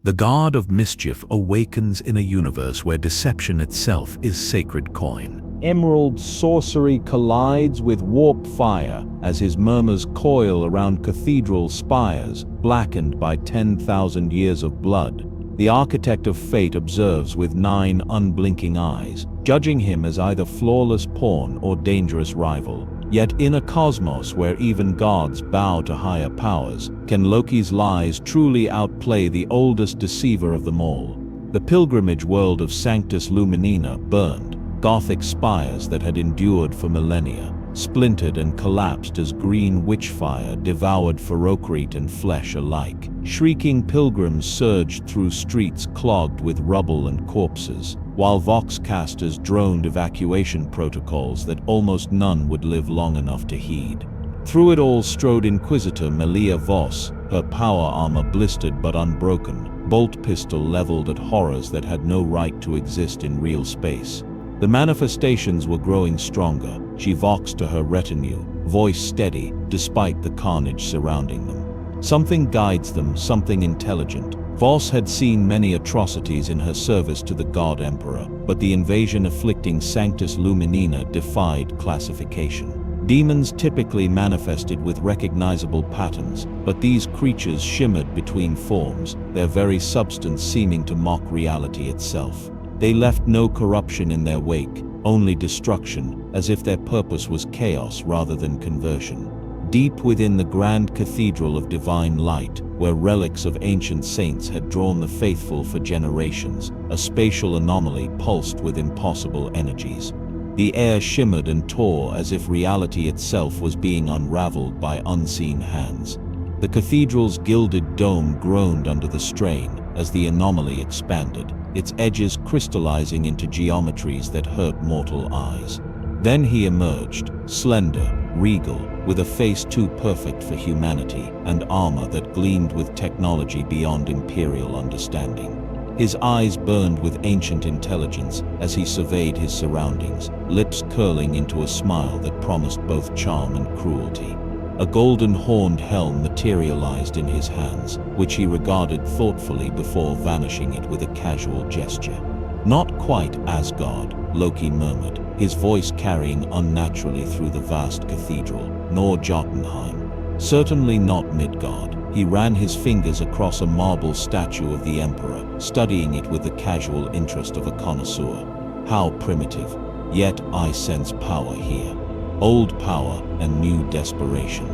The god of mischief awakens in a universe where deception itself is sacred coin. Emerald sorcery collides with warp fire as his murmurs coil around cathedral spires, blackened by 10,000 years of blood. The architect of fate observes with 9 unblinking eyes, judging him as either flawless pawn or dangerous rival. Yet in a cosmos where even gods bow to higher powers, can Loki's lies truly outplay the oldest deceiver of them all? The pilgrimage world of Sanctus Luminina burned, Gothic spires that had endured for millennia, splintered and collapsed as green witchfire devoured ferocrete and flesh alike. Shrieking pilgrims surged through streets clogged with rubble and corpses, while voxcasters droned evacuation protocols that almost none would live long enough to heed. Through it all strode Inquisitor Melia Voss, her power armor blistered but unbroken, bolt pistol leveled at horrors that had no right to exist in real space. The manifestations were growing stronger. She voxed to her retinue, voice steady, despite the carnage surrounding them. Something guides them, something intelligent. Voss had seen many atrocities in her service to the God Emperor, but the invasion afflicting Sanctus Luminina defied classification. Demons typically manifested with recognizable patterns, but these creatures shimmered between forms, their very substance seeming to mock reality itself. They left no corruption in their wake, only destruction, as if their purpose was chaos rather than conversion. Deep within the grand cathedral of divine light, where relics of ancient saints had drawn the faithful for generations, a spatial anomaly pulsed with impossible energies. The air shimmered and tore as if reality itself was being unraveled by unseen hands. The cathedral's gilded dome groaned under the strain as the anomaly expanded, its edges crystallizing into geometries that hurt mortal eyes. Then he emerged, slender, regal, with a face too perfect for humanity, and armor that gleamed with technology beyond imperial understanding. His eyes burned with ancient intelligence as he surveyed his surroundings, lips curling into a smile that promised both charm and cruelty. A golden horned helm materialized in his hands, which he regarded thoughtfully before vanishing it with a casual gesture. "Not quite Asgard," Loki murmured, his voice carrying unnaturally through the vast cathedral, "nor Jotunheim. Certainly not Midgard." He ran his fingers across a marble statue of the Emperor, studying it with the casual interest of a connoisseur. "How primitive, yet I sense power here. Old power and new desperation."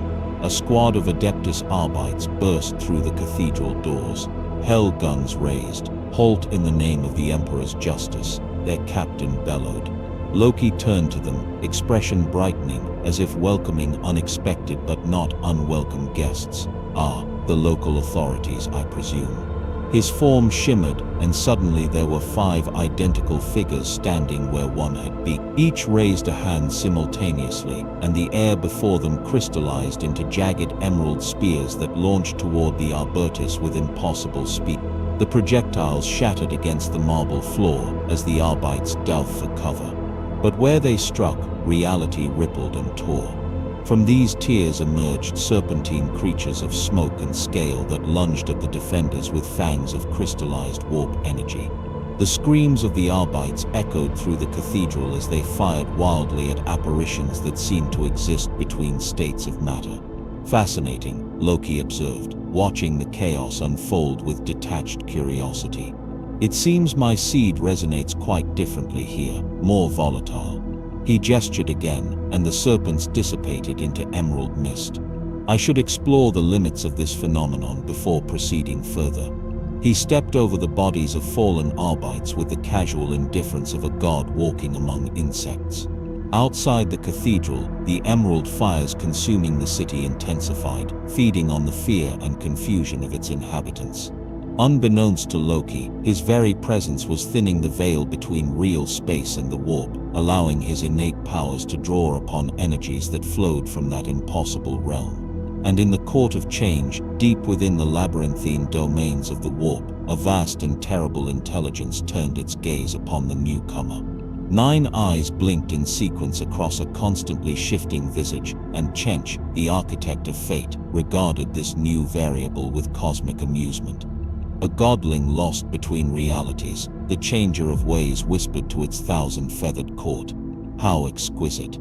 A squad of Adeptus Arbites burst through the cathedral doors, hell guns raised. "Halt in the name of the Emperor's justice," their captain bellowed. Loki turned to them, expression brightening, as if welcoming unexpected but not unwelcome guests. "Ah, the local authorities, I presume." His form shimmered, and suddenly there were 5 identical figures standing where one had been. Each raised a hand simultaneously, and the air before them crystallized into jagged emerald spears that launched toward the Arbertis with impossible speed. The projectiles shattered against the marble floor as the Arbites dove for cover. But where they struck, reality rippled and tore. From these tears emerged serpentine creatures of smoke and scale that lunged at the defenders with fangs of crystallized warp energy. The screams of the Arbites echoed through the cathedral as they fired wildly at apparitions that seemed to exist between states of matter. "Fascinating," Loki observed, watching the chaos unfold with detached curiosity. "It seems my seed resonates quite differently here, more volatile." He gestured again, and the serpents dissipated into emerald mist. "I should explore the limits of this phenomenon before proceeding further." He stepped over the bodies of fallen Arbites with the casual indifference of a god walking among insects. Outside the cathedral, the emerald fires consuming the city intensified, feeding on the fear and confusion of its inhabitants. Unbeknownst to Loki, his very presence was thinning the veil between real space and the warp, allowing his innate powers to draw upon energies that flowed from that impossible realm. And in the court of change, deep within the labyrinthine domains of the warp, a vast and terrible intelligence turned its gaze upon the newcomer. 9 eyes blinked in sequence across a constantly shifting visage, and Chench, the architect of fate, regarded this new variable with cosmic amusement. A godling lost between realities, the changer of ways whispered to its thousand-feathered court. How exquisite.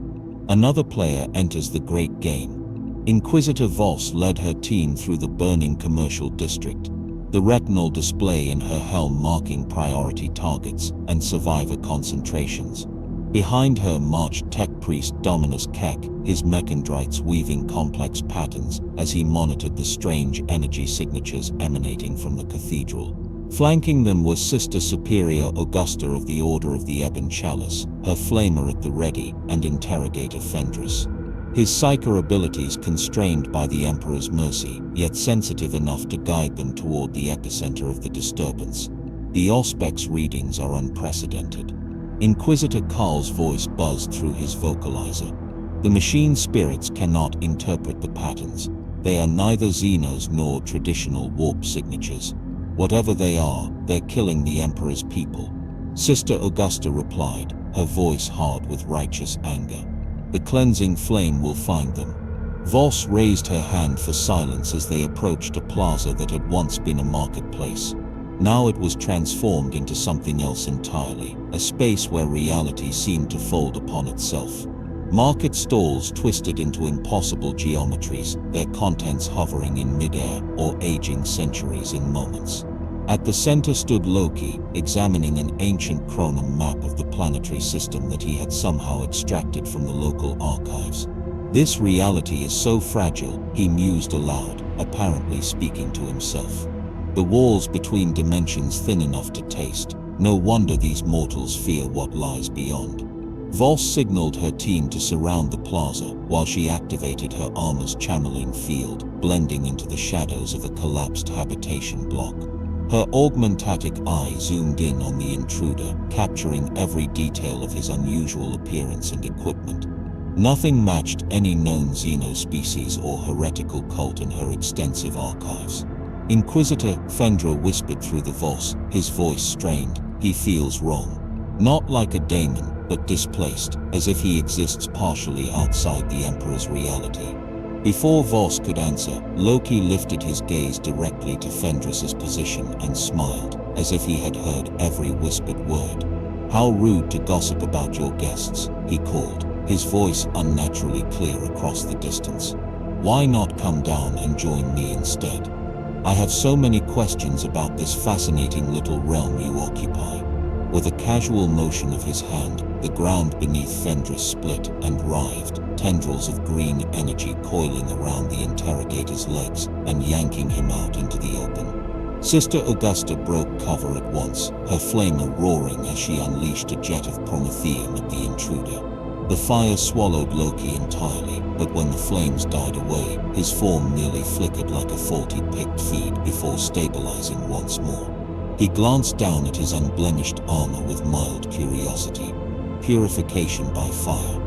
Another player enters the great game. Inquisitor Voss led her team through the burning commercial district, the retinal display in her helm marking priority targets and survivor concentrations. Behind her marched tech priest Dominus Keck, his mechandrites weaving complex patterns as he monitored the strange energy signatures emanating from the cathedral. Flanking them was Sister Superior Augusta of the Order of the Ebon Chalice, her flamer at the ready, and Interrogator Fendris. His psyker abilities constrained by the Emperor's mercy, yet sensitive enough to guide them toward the epicenter of the disturbance. The Auspex readings are unprecedented. Inquisitor Karl's voice buzzed through his vocalizer. The machine spirits cannot interpret the patterns. They are neither Xenos nor traditional warp signatures. Whatever they are, they're killing the Emperor's people. Sister Augusta replied, her voice hard with righteous anger. The cleansing flame will find them. Voss raised her hand for silence as they approached a plaza that had once been a marketplace. Now it was transformed into something else entirely, a space where reality seemed to fold upon itself. Market stalls twisted into impossible geometries, their contents hovering in midair or aging centuries in moments. At the center stood Loki, examining an ancient chronom map of the planetary system that he had somehow extracted from the local archives. This reality is so fragile, he mused aloud, apparently speaking to himself. The walls between dimensions thin enough to taste. No wonder these mortals fear what lies beyond. Voss signaled her team to surround the plaza while she activated her armor's channeling field, blending into the shadows of a collapsed habitation block. Her augmentatic eye zoomed in on the intruder, capturing every detail of his unusual appearance and equipment. Nothing matched any known xenospecies or heretical cult in her extensive archives. Inquisitor Fendra whispered through the Voss, his voice strained. He feels wrong. Not like a daemon, but displaced, as if he exists partially outside the Emperor's reality. Before Voss could answer, Loki lifted his gaze directly to Fendris's position and smiled, as if he had heard every whispered word. How rude to gossip about your guests, he called, his voice unnaturally clear across the distance. Why not come down and join me instead? I have so many questions about this fascinating little realm you occupy. With a casual motion of his hand, the ground beneath Fendris split and writhed, tendrils of green energy coiling around the interrogator's legs and yanking him out into the open. Sister Augusta broke cover at once, her flamer roaring as she unleashed a jet of promethium at the intruder. The fire swallowed Loki entirely, but when the flames died away, his form nearly flickered like a faulty picked feed before stabilizing once more. He glanced down at his unblemished armor with mild curiosity. Purification by fire.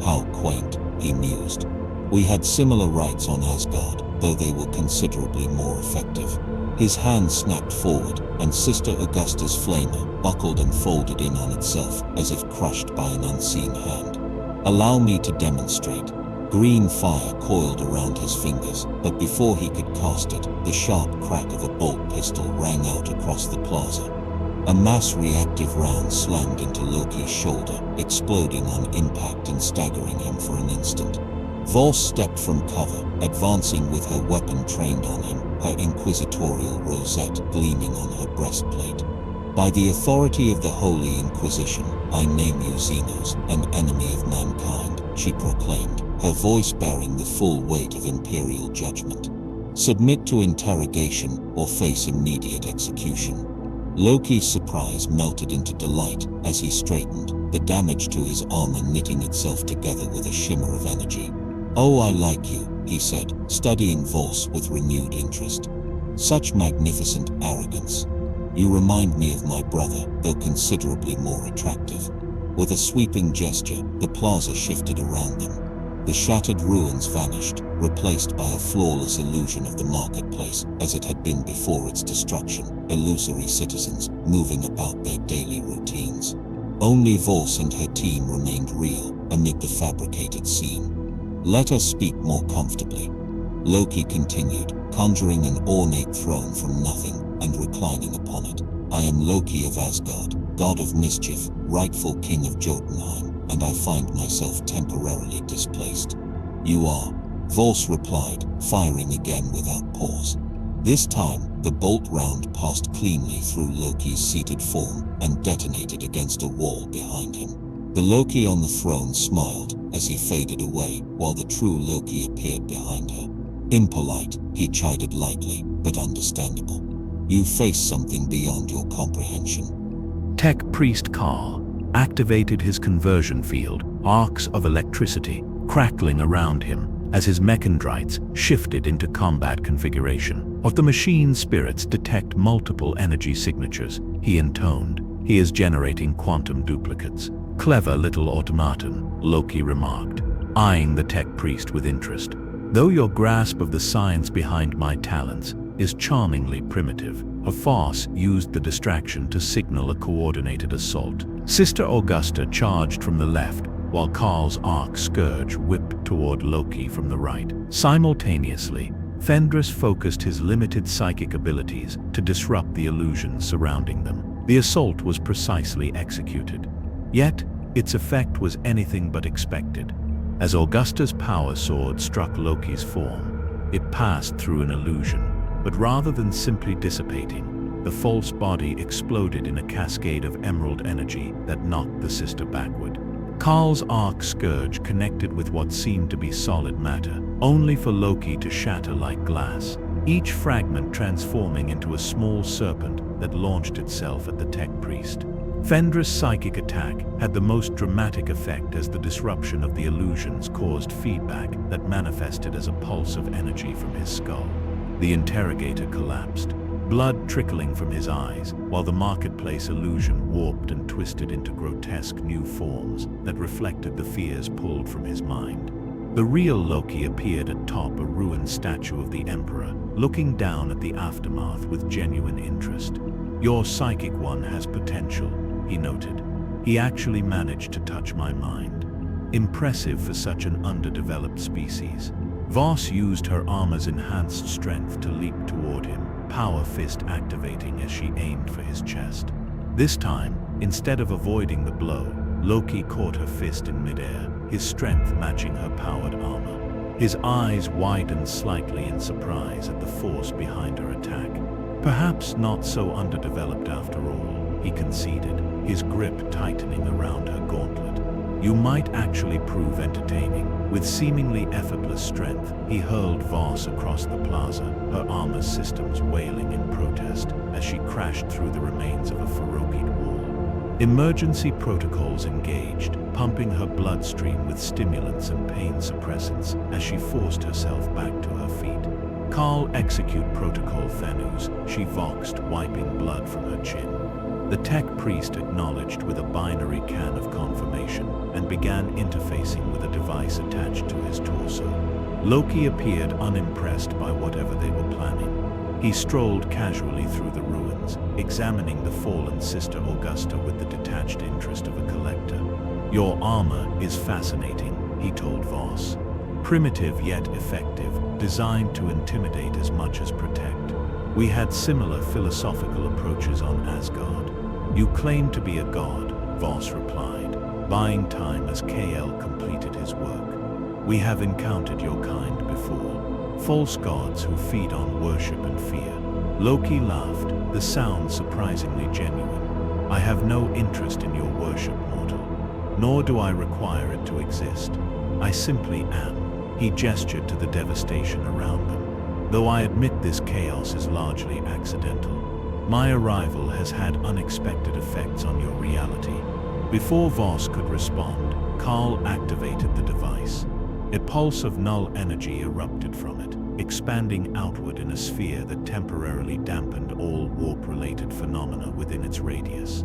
How quaint, he mused. We had similar rites on Asgard, though they were considerably more effective. His hand snapped forward, and Sister Augusta's flamer buckled and folded in on itself as if crushed by an unseen hand. Allow me to demonstrate. Green fire coiled around his fingers, but before he could cast it, the sharp crack of a bolt pistol rang out across the plaza. A mass-reactive round slammed into Loki's shoulder, exploding on impact and staggering him for an instant. Voss stepped from cover, advancing with her weapon trained on him, her inquisitorial rosette gleaming on her breastplate. By the authority of the Holy Inquisition, I name you Xenos, an enemy of mankind, she proclaimed, her voice bearing the full weight of imperial judgment. Submit to interrogation or face immediate execution. Loki's surprise melted into delight as he straightened, the damage to his armor knitting itself together with a shimmer of energy. Oh, I like you, he said, studying Voss with renewed interest. Such magnificent arrogance. You remind me of my brother, though considerably more attractive. With a sweeping gesture, the plaza shifted around them. The shattered ruins vanished, replaced by a flawless illusion of the marketplace as it had been before its destruction, illusory citizens moving about their daily routines. Only Voss and her team remained real amid the fabricated scene. Let us speak more comfortably. Loki continued, conjuring an ornate throne from nothing, and reclining upon it. I am Loki of Asgard, god of mischief, rightful king of Jotunheim, and I find myself temporarily displaced. You are, Vors replied, firing again without pause. This time, the bolt round passed cleanly through Loki's seated form and detonated against a wall behind him. The Loki on the throne smiled as he faded away, while the true Loki appeared behind her. Impolite, he chided lightly, but understandable. You face something beyond your comprehension. Tech Priest Karl activated his conversion field, arcs of electricity crackling around him as his mechondrites shifted into combat configuration. Of the machine spirits detect multiple energy signatures, he intoned. He is generating quantum duplicates. Clever little automaton, Loki remarked, eyeing the tech priest with interest. Though your grasp of the science behind my talents is charmingly primitive, a farce used the distraction to signal a coordinated assault. Sister Augusta charged from the left, while Karl's arc scourge whipped toward Loki from the right. Simultaneously, Fenris focused his limited psychic abilities to disrupt the illusions surrounding them. The assault was precisely executed. Yet, its effect was anything but expected. As Augusta's power sword struck Loki's form, it passed through an illusion, but rather than simply dissipating, the false body exploded in a cascade of emerald energy that knocked the sister backward. Karl's arc scourge connected with what seemed to be solid matter, only for Loki to shatter like glass, each fragment transforming into a small serpent that launched itself at the tech priest. Fenris' psychic attack had the most dramatic effect as the disruption of the illusions caused feedback that manifested as a pulse of energy from his skull. The interrogator collapsed, blood trickling from his eyes, while the marketplace illusion warped and twisted into grotesque new forms that reflected the fears pulled from his mind. The real Loki appeared atop a ruined statue of the Emperor, looking down at the aftermath with genuine interest. Your psychic one has potential, he noted. He actually managed to touch my mind. Impressive for such an underdeveloped species. Vos used her armor's enhanced strength to leap toward him, power fist activating as she aimed for his chest. This time, instead of avoiding the blow, Loki caught her fist in midair, his strength matching her powered armor. His eyes widened slightly in surprise at the force behind her attack. Perhaps not so underdeveloped after all, he conceded, his grip tightening around her gauntlet. You might actually prove entertaining. With seemingly effortless strength, he hurled Vos across the plaza, her armor systems wailing in protest as she crashed through the remains of a Farokied wall. Emergency protocols engaged, pumping her bloodstream with stimulants and pain suppressants as she forced herself back to her feet. Karl execute protocol Thanos, she voxed, wiping blood from her chin. The tech priest acknowledged with a binary can of confirmation and began interfacing with a device attached to his torso. Loki appeared unimpressed by whatever they were planning. He strolled casually through the ruins, examining the fallen Sister Augusta with the detached interest of a collector. Your armor is fascinating, he told Vos. Primitive yet effective, designed to intimidate as much as protect. We had similar philosophical approaches on Asgard. You claim to be a god, Vos replied, buying time as KL completed his work. We have encountered your kind before. False gods who feed on worship and fear. Loki laughed, the sound surprisingly genuine. I have no interest in your worship, mortal. Nor do I require it to exist. I simply am. He gestured to the devastation around them. Though I admit this chaos is largely accidental, my arrival has had unexpected effects on your reality. Before Vos could respond, Karl activated the device. A pulse of null energy erupted from it, expanding outward in a sphere that temporarily dampened all warp-related phenomena within its radius.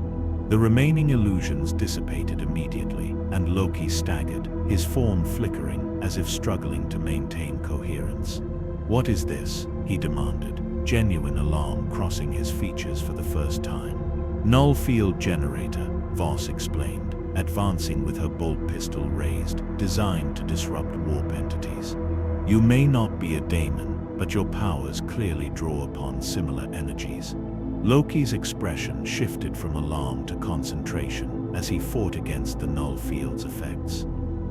The remaining illusions dissipated immediately, and Loki staggered, his form flickering as if struggling to maintain coherence. What is this? He demanded, genuine alarm crossing his features for the first time. Null field generator, Vos explained, advancing with her bolt pistol raised, designed to disrupt warp entities. You may not be a daemon, but your powers clearly draw upon similar energies. Loki's expression shifted from alarm to concentration as he fought against the null field's effects.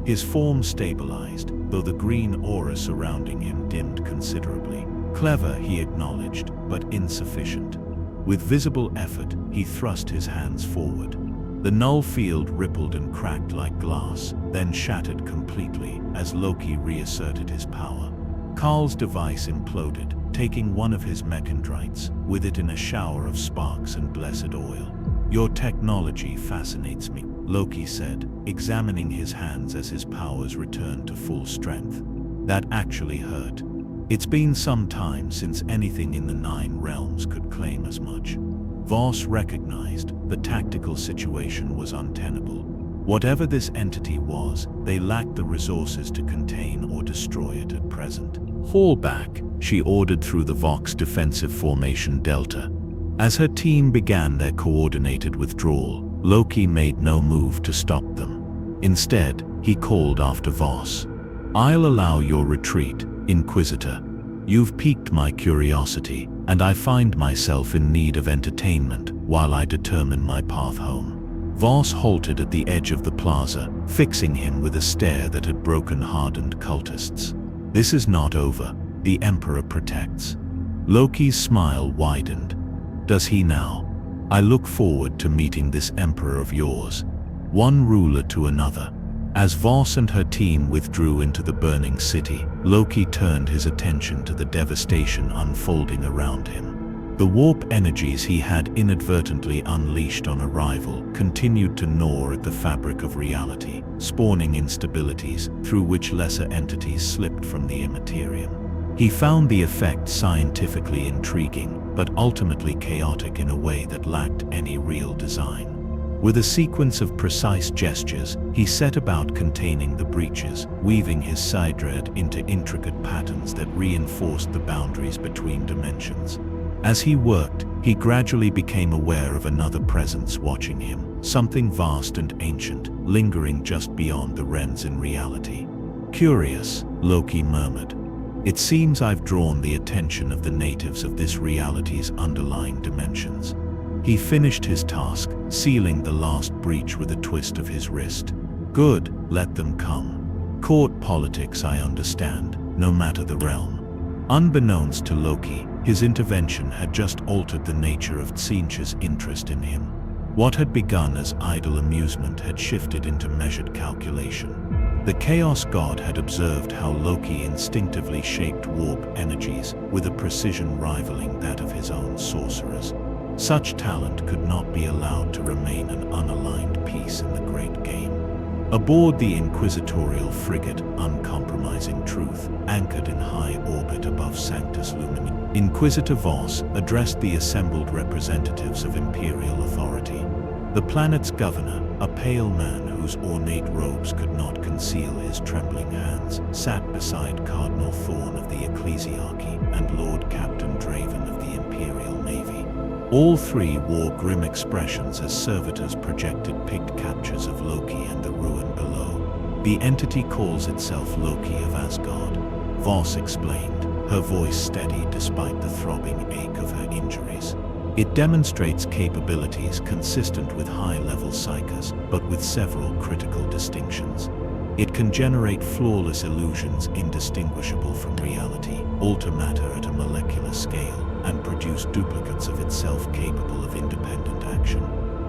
His form stabilized, though the green aura surrounding him dimmed considerably. Clever, he acknowledged, but insufficient. With visible effort, he thrust his hands forward. The null field rippled and cracked like glass, then shattered completely as Loki reasserted his power. Karl's device imploded, taking one of his mechandrites, with it in a shower of sparks and blessed oil. "Your technology fascinates me," Loki said, examining his hands as his powers returned to full strength. That actually hurt. It's been some time since anything in the 9 realms could claim as much. Voss recognized the tactical situation was untenable. Whatever this entity was, they lacked the resources to contain or destroy it at present. "Fall back," she ordered through the Vox defensive formation Delta. As her team began their coordinated withdrawal, Loki made no move to stop them. Instead, he called after Voss. "I'll allow your retreat, Inquisitor. You've piqued my curiosity, and I find myself in need of entertainment while I determine my path home." Voss halted at the edge of the plaza, fixing him with a stare that had broken hardened cultists. "This is not over. The Emperor protects." Loki's smile widened. "Does he now? I look forward to meeting this Emperor of yours." One ruler to another. As Voss and her team withdrew into the burning city, Loki turned his attention to the devastation unfolding around him. The warp energies he had inadvertently unleashed on arrival continued to gnaw at the fabric of reality, spawning instabilities through which lesser entities slipped from the immaterium. He found the effect scientifically intriguing, but ultimately chaotic in a way that lacked any real design. With a sequence of precise gestures, he set about containing the breaches, weaving his Sidred into intricate patterns that reinforced the boundaries between dimensions. As he worked, he gradually became aware of another presence watching him, something vast and ancient, lingering just beyond the Wrens in reality. "Curious," Loki murmured. "It seems I've drawn the attention of the natives of this reality's underlying dimensions." He finished his task, sealing the last breach with a twist of his wrist. "Good, let them come. Court politics, I understand, no matter the realm." Unbeknownst to Loki, his intervention had just altered the nature of Tzeentch's interest in him. What had begun as idle amusement had shifted into measured calculation. The Chaos God had observed how Loki instinctively shaped warp energies with a precision rivaling that of his own sorcerers. Such talent could not be allowed to remain an unaligned piece in the great game. Aboard the inquisitorial frigate Uncompromising Truth, anchored in high orbit above Sanctus Lumini, Inquisitor Voss addressed the assembled representatives of Imperial authority. The planet's governor, a pale man whose ornate robes could not conceal his trembling hands, sat beside Cardinal Thorn of the Ecclesiarchy and Lord Captain Draven of the Imperial Navy. All three wore grim expressions as servitors projected picked captures of Loki and the ruin below. "The entity calls itself Loki of Asgard," Voss explained, her voice steady despite the throbbing ache of her injuries. "It demonstrates capabilities consistent with high-level psychers, but with several critical distinctions. It can generate flawless illusions indistinguishable from reality, alter matter at a molecular scale, and produce duplicates of itself capable of independent action."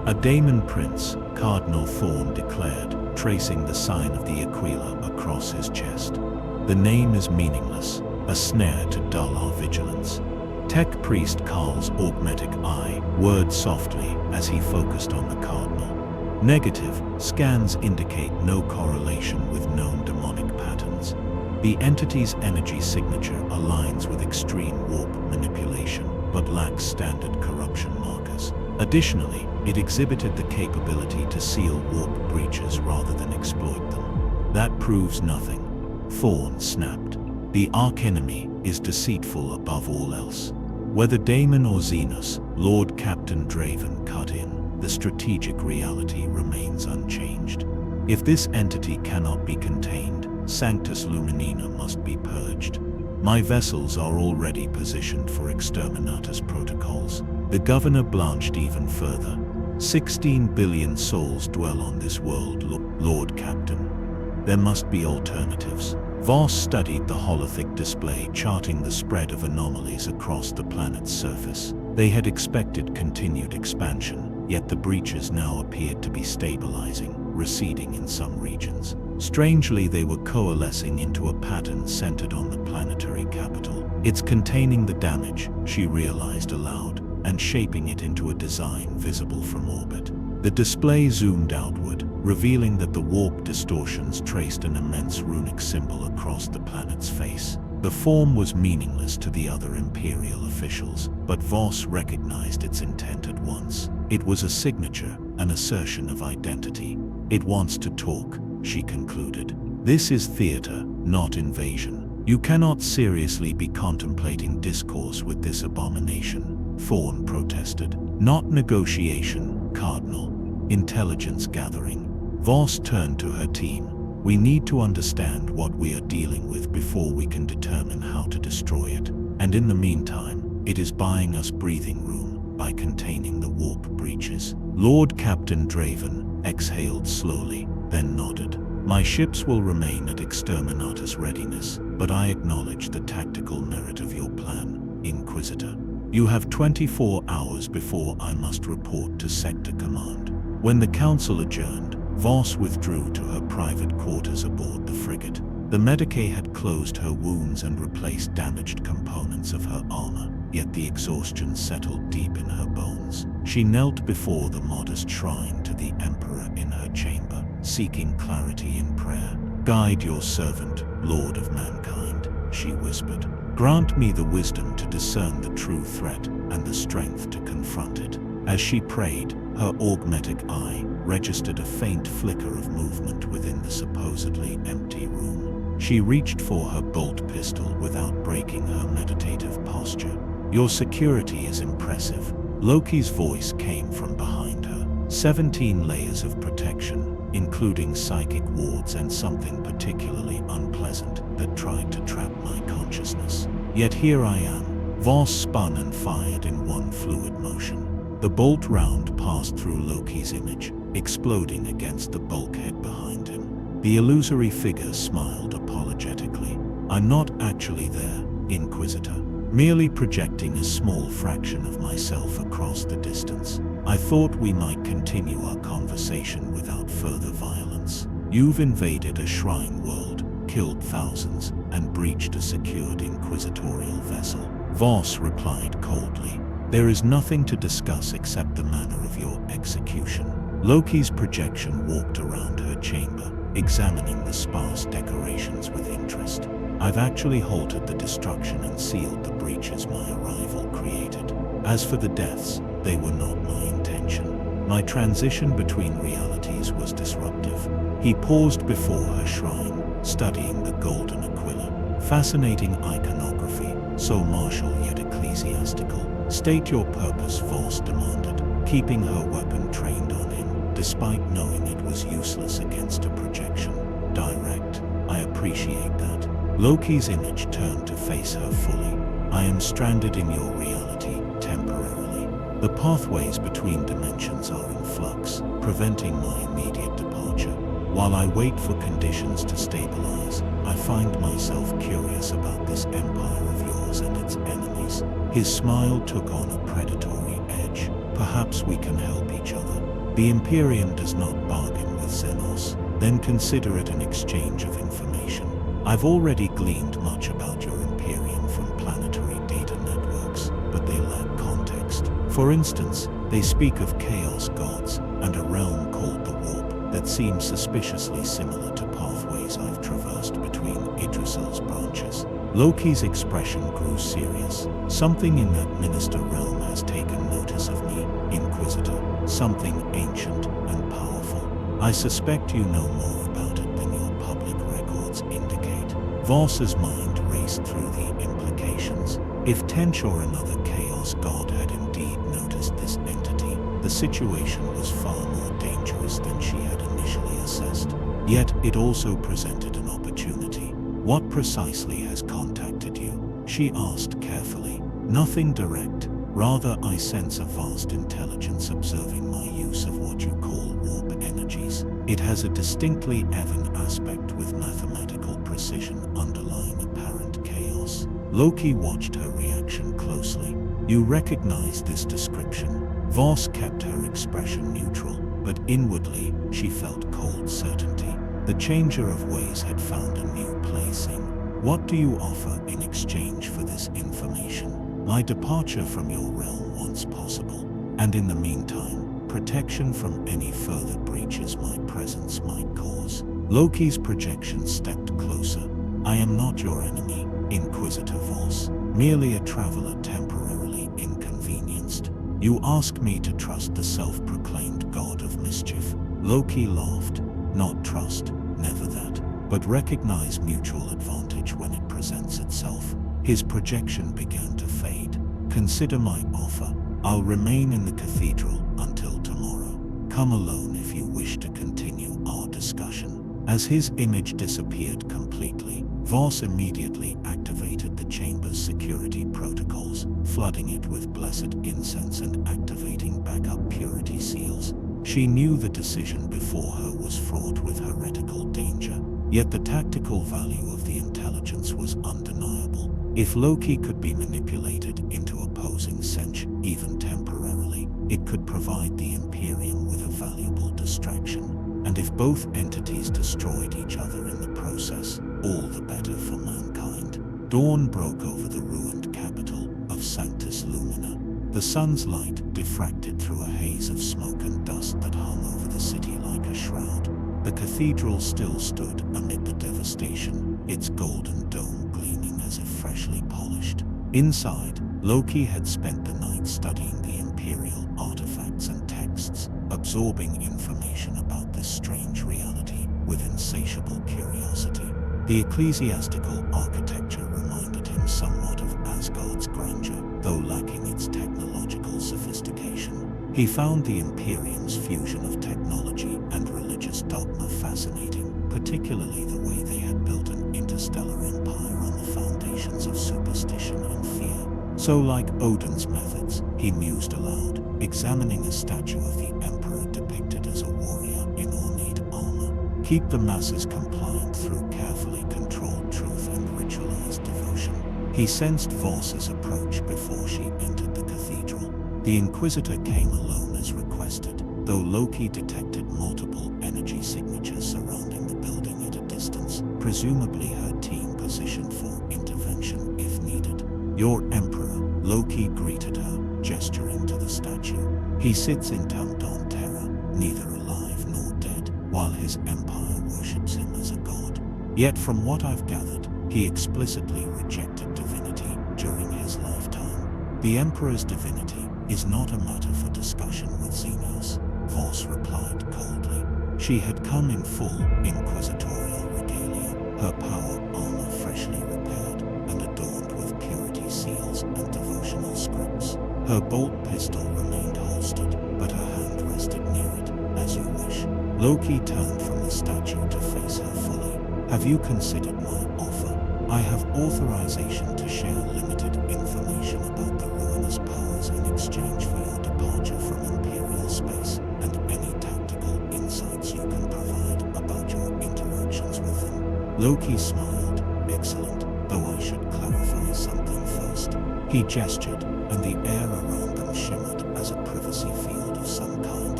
"A Daemon Prince," Cardinal Thorn declared, tracing the sign of the Aquila across his chest. "The name is meaningless, a snare to dull our vigilance." Tech Priest Karl's augmetic eye whirred softly as he focused on the Cardinal. "Negative, scans indicate no correlation with known demonic patterns. The entity's energy signature aligns with extreme warp manipulation, but lacks standard corruption markers. Additionally, it exhibited the capability to seal warp breaches rather than exploit them." "That proves nothing," Thorn snapped. "The archenemy is deceitful above all else." Whether Daemon or Xenos, Lord Captain Draven cut in. The strategic reality remains unchanged. If this entity cannot be contained, Sanctus Luminina must be purged. My vessels are already positioned for exterminatus protocols. The governor blanched even further. 16 billion souls dwell on this world, Lord Captain. There must be alternatives. Voss studied the holothic display charting the spread of anomalies across the planet's surface. They had expected continued expansion, yet the breaches now appeared to be stabilizing, receding in some regions. Strangely, they were coalescing into a pattern centered on the planetary capital. It's containing the damage, she realized aloud, and shaping it into a design visible from orbit. The display zoomed outward, revealing that the warp distortions traced an immense runic symbol across the planet's face. The form was meaningless to the other Imperial officials, but Voss recognized its intent at once. It was a signature, an assertion of identity. It wants to talk, she concluded. This is theater, not invasion. You cannot seriously be contemplating discourse with this abomination, Thorn protested. Not negotiation, Cardinal. Intelligence gathering. Voss turned to her team. We need to understand what we are dealing with before we can determine how to destroy it. And in the meantime, it is buying us breathing room by containing the warp breaches. Lord Captain Draven exhaled slowly, then nodded. My ships will remain at exterminatus readiness, but I acknowledge the tactical merit of your plan, Inquisitor. You have 24 hours before I must report to Sector Command. When the Council adjourned, Voss withdrew to her private quarters aboard the frigate. The Medicae had closed her wounds and replaced damaged components of her armor, yet the exhaustion settled deep in her bones. She knelt before the modest shrine to the Emperor in her chamber, seeking clarity in prayer. Guide your servant, Lord of Mankind, she whispered. Grant me the wisdom to discern the true threat and the strength to confront it. As she prayed, her augmetic eye registered a faint flicker of movement within the supposedly empty room. She reached for her bolt pistol without breaking her meditative posture. Your security is impressive. Loki's voice came from behind her. 17 layers of protection, including psychic wards and something particularly unpleasant that tried to trap my consciousness. Yet here I am. Voss spun and fired in one fluid motion. The bolt round passed through Loki's image, exploding against the bulkhead behind him. The illusory figure smiled apologetically. I'm not actually there, Inquisitor. Merely projecting a small fraction of myself across the distance. I thought we might continue our conversation without further violence. You've invaded a shrine world, killed thousands, and breached a secured inquisitorial vessel. Voss replied coldly. There is nothing to discuss except the manner of your execution. Loki's projection walked around her chamber, examining the sparse decorations with interest. I've actually halted the destruction and sealed the breaches my arrival created. As for the deaths, they were not my intention. My transition between realities was disruptive. He paused before her shrine, studying the golden aquila. Fascinating iconography, so martial yet ecclesiastical. State your purpose, Voss demanded, keeping her weapon trained on him, despite knowing it was useless against a projection. Direct. I appreciate that. Loki's image turned to face her fully. I am stranded in your reality, temporarily. The pathways between dimensions are in flux, preventing my immediate departure. While I wait for conditions to stabilize, I find myself curious about this empire of yours and its enemies. His smile took on a predatory edge. Perhaps we can help each other. The Imperium does not bargain with Xenos. Then consider it an exchange of information. I've already gleaned much about your Imperium from planetary data networks, but they lack context. For instance, they speak of chaos gods and a realm called the Warp that seems suspiciously similar to pathways I've traversed between Idrisil's branches. Loki's expression grew serious. Something in that minister realm has taken notice of me, Inquisitor. Something ancient and powerful. I suspect you know more about it than your public records indicate. Voss's mind raced through the implications. If Tench or another chaos god had indeed noticed this entity, the situation was far more dangerous than she had initially assessed. Yet it also presented an opportunity. What precisely has contacted you? She asked carefully. Nothing direct. Rather, I sense a vast intelligence observing my use of what you call warp energies. It has a distinctly Evan aspect with mathematical precision underlying apparent chaos. Loki watched her reaction closely. You recognize this description? Voss kept her expression neutral, but inwardly, she felt cold certainty. The changer of ways had found a new placing. What do you offer in exchange for this information? My departure from your realm once possible, and in the meantime, protection from any further breaches my presence might cause. Loki's projection stepped closer. I am not your enemy, Inquisitor Voss, merely a traveler temporarily inconvenienced. You ask me to trust the self-proclaimed god of mischief. Loki laughed. Not trust, never that, but recognize mutual advantage when it presents itself. His projection began to fade. Consider my offer. I'll remain in the cathedral until tomorrow. Come alone if you wish to continue our discussion. As his image disappeared completely, Voss immediately activated the chamber's security protocols, flooding it with blessed incense and activating backup purity seals. She knew the decision before her was fraught with heretical danger, yet the tactical value of the intelligence was undeniable. If Loki could be manipulated into opposing Sench, even temporarily, it could provide the Imperium with a valuable distraction. And if both entities destroyed each other in the process, all the better for mankind. Dawn broke over the ruined capital of Sanctus Lumina. The sun's light diffracted through a haze of smoke and dust that hung over the city like a shroud. The cathedral still stood amid the devastation, its golden dome gleaming as if freshly polished. Inside, Loki had spent the night studying the Imperial artifacts and texts, absorbing information about this strange reality with insatiable curiosity. The ecclesiastical architecture reminded him somewhat of Asgard's grandeur, though lacking its technological sophistication. He found the Imperium's fusion of technology and religious dogma fascinating, particularly the way they had built an interstellar empire on the foundations of superstition and fear. So like Odin's methods, he mused aloud, examining a statue of the Emperor depicted as a warrior in ornate armor. Keep the masses compliant through carefully controlled truth and ritualized devotion. He sensed Voss's approach before she entered the cathedral. The Inquisitor came alone as requested, though Loki detected multiple energy signatures surrounding the building at a distance, presumably her team positioned for intervention if needed. Your Emperor, Loki greeted her, gesturing to the statue. He sits entombed on Terra, neither alive nor dead, while his empire worships him as a god. Yet from what I've gathered, he explicitly rejected divinity during his lifetime. The Emperor's divinity is not a matter for discussion with Xenios, Voss replied coldly. She had come in full inquisitorial regalia, her power armor freshly repaired and adorned with purity seals and devotional scripts. Her bolt pistol remained holstered, but her hand rested near it, as you wish. Loki turned from the statue to face her fully. Have you considered my offer? I have authorization to share limited information about the ruinous powers in exchange for your departure from Imperial space and any tactical insights you can provide about your interactions with them. Loki smiled. Excellent, though I should clarify something first. He gestured, and the air around them shimmered as a privacy field of some kind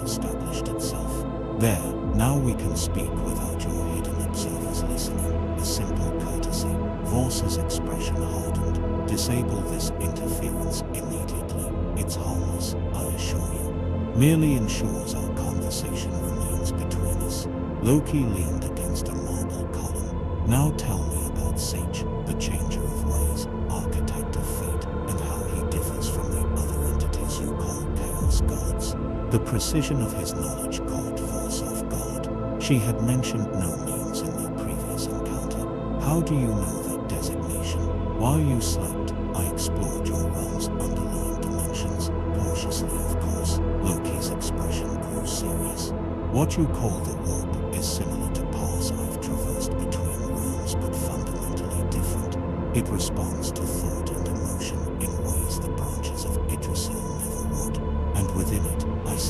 established itself. There, now we can speak without your hidden observers listening. A simple courtesy. Voss's expression hardened. Disable this interference immediately. It's harmless, I assure you. Merely ensures our conversation remains between us. Loki leaned against a marble column. Now tell me about Sage, the changer of ways, architect of fate, and how he differs from the other entities you call chaos gods. The precision of his knowledge caught Voss off guard. She had mentioned no names in their previous encounter. How do you know that designation? While you slept, I explored your realm's underlying dimensions, cautiously of course. Loki's expression grew serious. What you call the warp is similar to paths I've traversed between realms but fundamentally different. It responds to thought and emotion in ways the branches of Idris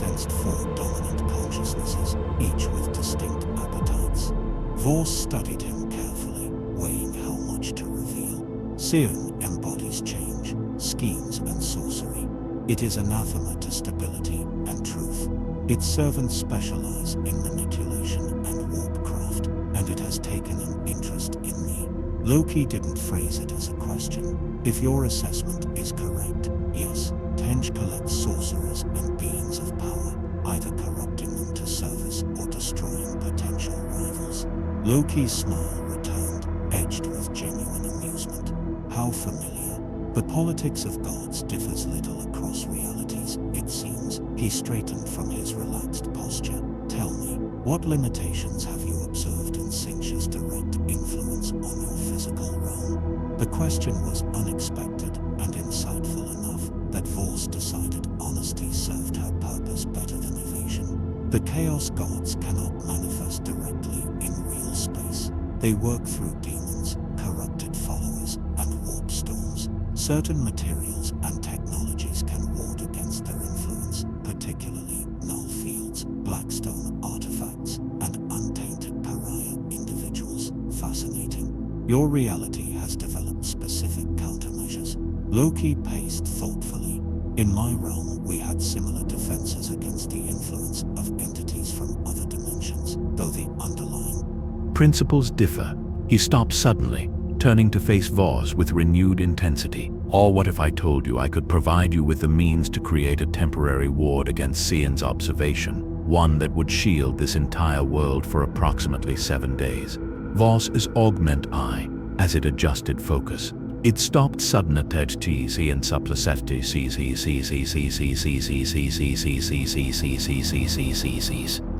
sensed 4 dominant consciousnesses, each with distinct appetites. Vos studied him carefully, weighing how much to reveal. Sion embodies change, schemes and sorcery. It is anathema to stability and truth. Its servants specialize in manipulation and warpcraft, and it has taken an interest in me. Loki didn't phrase it as a question. If your assessment is correct, yes, Tench collects sorcerers and beings of power, either corrupting them to service or destroying potential rivals. Loki's smile returned, edged with genuine amusement. How familiar. The politics of gods differs little across realities, it seems. He straightened from his relaxed posture. Tell me, what limitations have you observed in Sinch's direct influence on your physical realm? The question was unexpected and insightful enough that Vos decided honesty served her purpose better than evasion. The Chaos Gods cannot manifest directly in real space. They work through demons, corrupted followers, and warp storms. Certain materials and technologies can ward against their influence, particularly null fields, blackstone artifacts, and untainted pariah individuals. Fascinating. Your reality has developed specific countermeasures. Loki paced thoughtfully. In my realm, we had similar defenses against the influence of entities from other dimensions, though the underlying Principles differ. He stopped suddenly, turning to face Vos with renewed intensity. Or what if I told you I could provide you with the means to create a temporary ward against Sion's observation, one that would shield this entire world for approximately 7 days? Vos is augment I, as it adjusted focus. It stopped sudden attachties and supplicity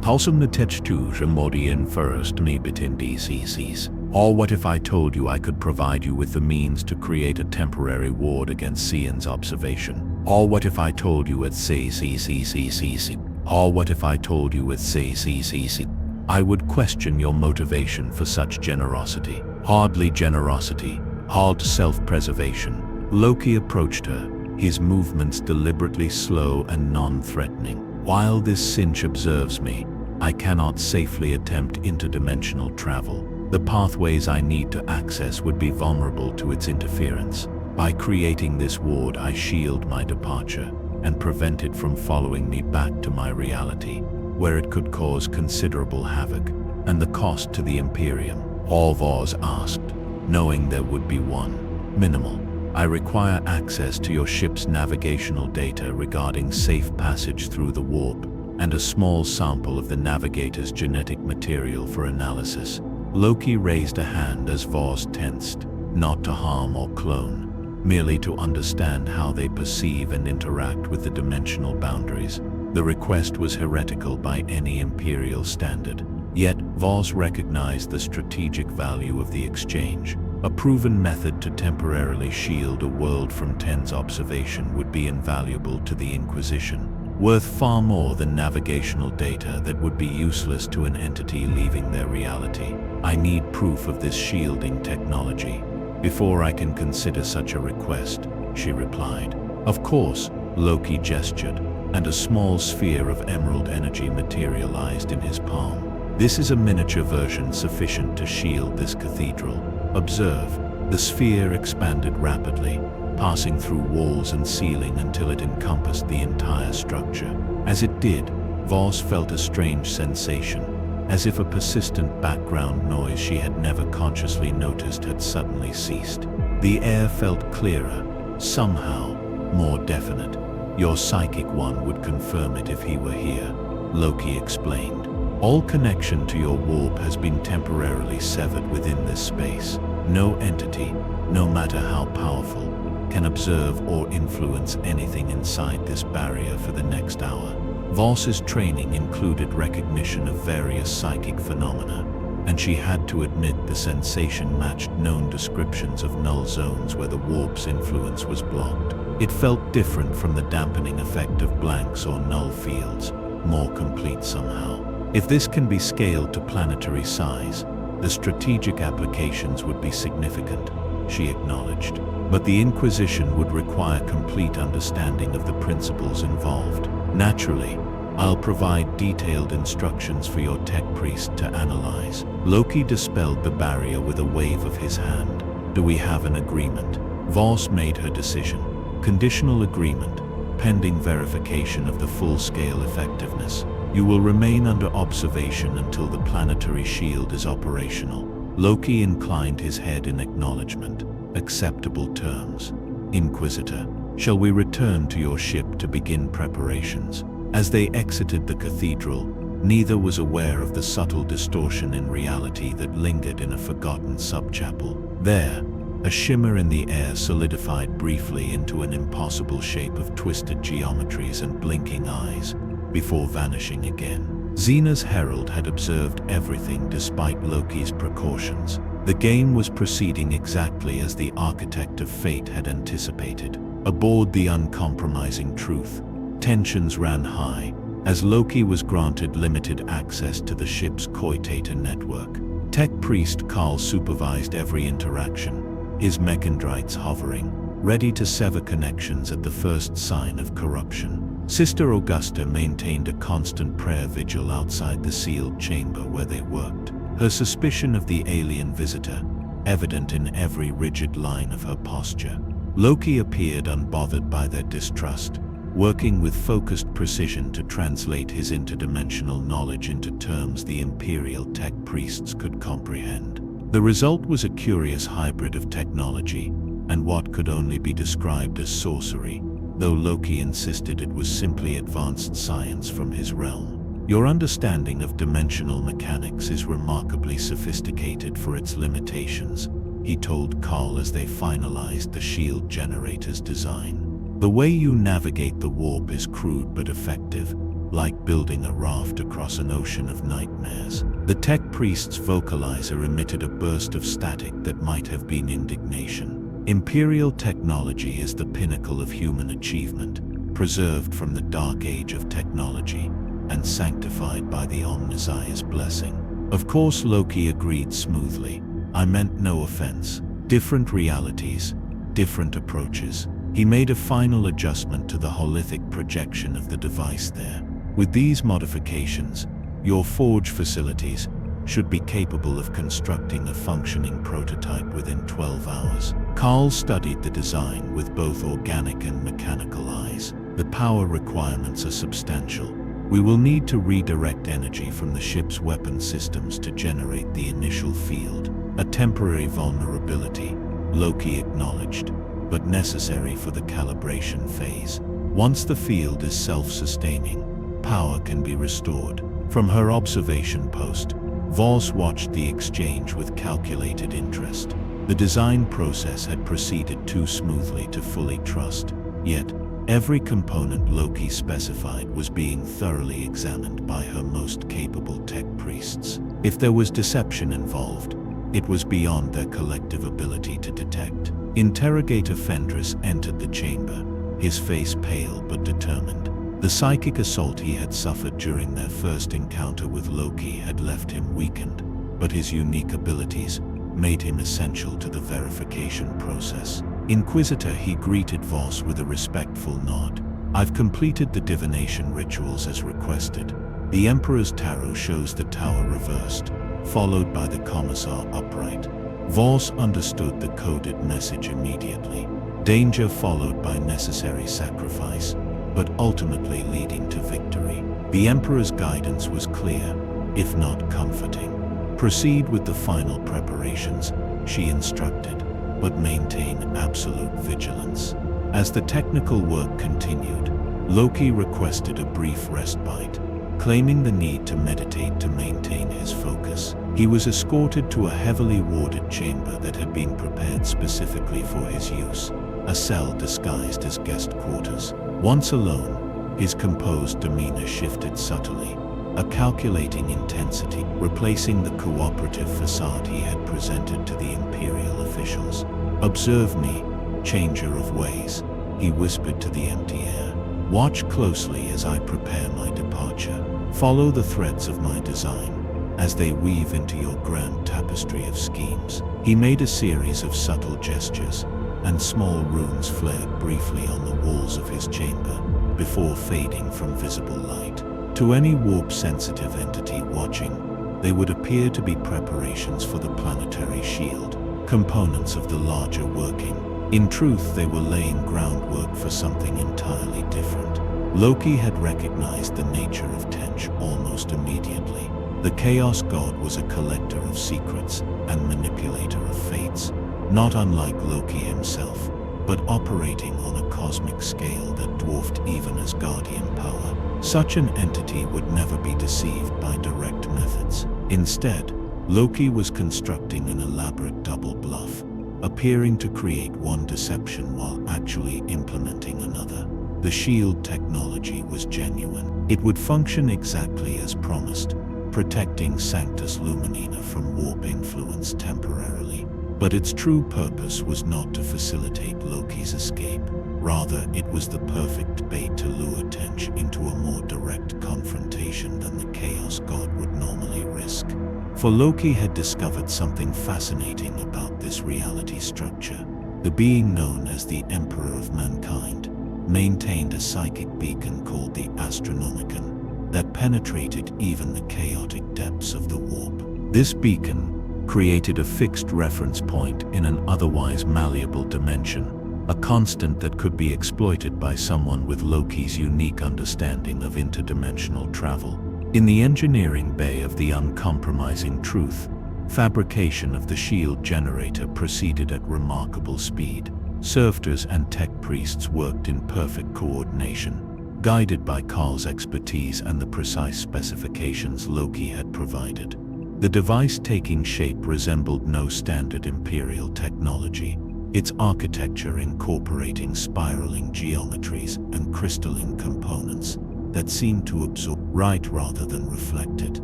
Halsum attachtus remodian first me bitin DCCs. Or what if I told you I could provide you with the means to create a temporary ward against Sion's observation? Or what if I told you at CCCCC? Or what if I told you at CCCC? I would question your motivation for such generosity. Hardly generosity, hard self-preservation. Loki approached her, his movements deliberately slow and non-threatening. While this Sinch observes me, I cannot safely attempt interdimensional travel. The pathways I need to access would be vulnerable to its interference. By creating this ward, I shield my departure and prevent it from following me back to my reality, where it could cause considerable havoc. And the cost to the Imperium? All Vos asked, knowing there would be one. Minimal. I require access to your ship's navigational data regarding safe passage through the warp, and a small sample of the navigator's genetic material for analysis. Loki raised a hand as Vos tensed, not to harm or clone, merely to understand how they perceive and interact with the dimensional boundaries. The request was heretical by any Imperial standard, yet Vos recognized the strategic value of the exchange. A proven method to temporarily shield a world from Ten's observation would be invaluable to the Inquisition, worth far more than navigational data that would be useless to an entity leaving their reality. I need proof of this shielding technology before I can consider such a request, she replied. Of course, Loki gestured, and a small sphere of emerald energy materialized in his palm. This is a miniature version sufficient to shield this cathedral. Observe. The sphere expanded rapidly, passing through walls and ceiling until it encompassed the entire structure. As it did, Vos felt a strange sensation, as if a persistent background noise she had never consciously noticed had suddenly ceased. The air felt clearer, somehow more definite. Your psychic one would confirm it if he were here, Loki explained. All connection to your warp has been temporarily severed within this space. No entity, no matter how powerful, can observe or influence anything inside this barrier for the next hour. Vos's training included recognition of various psychic phenomena, and she had to admit the sensation matched known descriptions of null zones where the warp's influence was blocked. It felt different from the dampening effect of blanks or null fields, more complete somehow. If this can be scaled to planetary size, the strategic applications would be significant, she acknowledged. But the Inquisition would require complete understanding of the principles involved. Naturally, I'll provide detailed instructions for your tech priest to analyze. Loki dispelled the barrier with a wave of his hand. Do we have an agreement? Voss made her decision. Conditional agreement, pending verification of the full-scale effectiveness. You will remain under observation until the planetary shield is operational. Loki inclined his head in acknowledgement. Acceptable terms. Inquisitor, shall we return to your ship to begin preparations? As they exited the cathedral, neither was aware of the subtle distortion in reality that lingered in a forgotten subchapel. There, a shimmer in the air solidified briefly into an impossible shape of twisted geometries and blinking eyes, before vanishing again. Xena's herald had observed everything despite Loki's precautions. The game was proceeding exactly as the architect of fate had anticipated. Aboard the uncompromising Truth, tensions ran high, as Loki was granted limited access to the ship's coitator network. Tech Priest Karl supervised every interaction, his mechandrites hovering, ready to sever connections at the first sign of corruption. Sister Augusta maintained a constant prayer vigil outside the sealed chamber where they worked, her suspicion of the alien visitor evident in every rigid line of her posture. Loki appeared unbothered by their distrust, working with focused precision to translate his interdimensional knowledge into terms the Imperial tech priests could comprehend. The result was a curious hybrid of technology and what could only be described as sorcery, though Loki insisted it was simply advanced science from his realm. Your understanding of dimensional mechanics is remarkably sophisticated for its limitations, he told Karl as they finalized the shield generator's design. The way you navigate the warp is crude but effective, like building a raft across an ocean of nightmares. The tech priest's vocalizer emitted a burst of static that might have been indignation. Imperial technology is the pinnacle of human achievement, preserved from the dark age of technology, and sanctified by the Omnissiah's blessing. Of course, Loki agreed smoothly. I meant no offense. Different realities, different approaches. He made a final adjustment to the holothic projection of the device there. With these modifications, your forge facilities should be capable of constructing a functioning prototype within 12 hours. Karl studied the design with both organic and mechanical eyes. The power requirements are substantial. We will need to redirect energy from the ship's weapon systems to generate the initial field. A temporary vulnerability, Loki acknowledged, but necessary for the calibration phase. Once the field is self-sustaining, power can be restored. From her observation post, Voss watched the exchange with calculated interest. The design process had proceeded too smoothly to fully trust, yet every component Loki specified was being thoroughly examined by her most capable tech priests. If there was deception involved, it was beyond their collective ability to detect. Interrogator Fenris entered the chamber, his face pale but determined. The psychic assault he had suffered during their first encounter with Loki had left him weakened, but his unique abilities made him essential to the verification process. Inquisitor, he greeted Voss with a respectful nod. I've completed the divination rituals as requested. The Emperor's tarot shows the tower reversed, followed by the Commissar upright. Voss understood the coded message immediately. Danger followed by necessary sacrifice, but ultimately leading to victory. The Emperor's guidance was clear, if not comforting. Proceed with the final preparations, she instructed, but maintain absolute vigilance. As the technical work continued, Loki requested a brief respite, claiming the need to meditate to maintain his focus. He was escorted to a heavily warded chamber that had been prepared specifically for his use, a cell disguised as guest quarters. Once alone, his composed demeanor shifted subtly, a calculating intensity, replacing the cooperative facade he had presented to the Imperial officials. Observe me, changer of ways, he whispered to the empty air. Watch closely as I prepare my departure. Follow the threads of my design as they weave into your grand tapestry of schemes. He made a series of subtle gestures, and small runes flared briefly on the walls of his chamber before fading from visible light. To any warp-sensitive entity watching, they would appear to be preparations for the planetary shield, components of the larger working. In truth, they were laying groundwork for something entirely different. Loki had recognized the nature of Tench almost immediately. The Chaos God was a collector of secrets and manipulator of fates, not unlike Loki himself, but operating on a cosmic scale that dwarfed even Asgardian power. Such an entity would never be deceived by direct methods. Instead, Loki was constructing an elaborate double bluff, appearing to create one deception while actually implementing another. The shield technology was genuine. It would function exactly as promised, protecting Sanctus Luminina from warp influence temporarily. But its true purpose was not to facilitate Loki's escape. Rather, it was the perfect bait to lure Tench into a more direct confrontation than the Chaos God would normally risk. For Loki had discovered something fascinating about this reality structure. The being known as the Emperor of Mankind maintained a psychic beacon called the Astronomicon that penetrated even the chaotic depths of the warp. This beacon created a fixed reference point in an otherwise malleable dimension, a constant that could be exploited by someone with Loki's unique understanding of interdimensional travel. In the engineering bay of the uncompromising truth, fabrication of the shield generator proceeded at remarkable speed. Servitors and tech priests worked in perfect coordination, guided by Karl's expertise and the precise specifications Loki had provided. The device taking shape resembled no standard Imperial technology, its architecture incorporating spiraling geometries and crystalline components that seemed to absorb light rather than reflect it.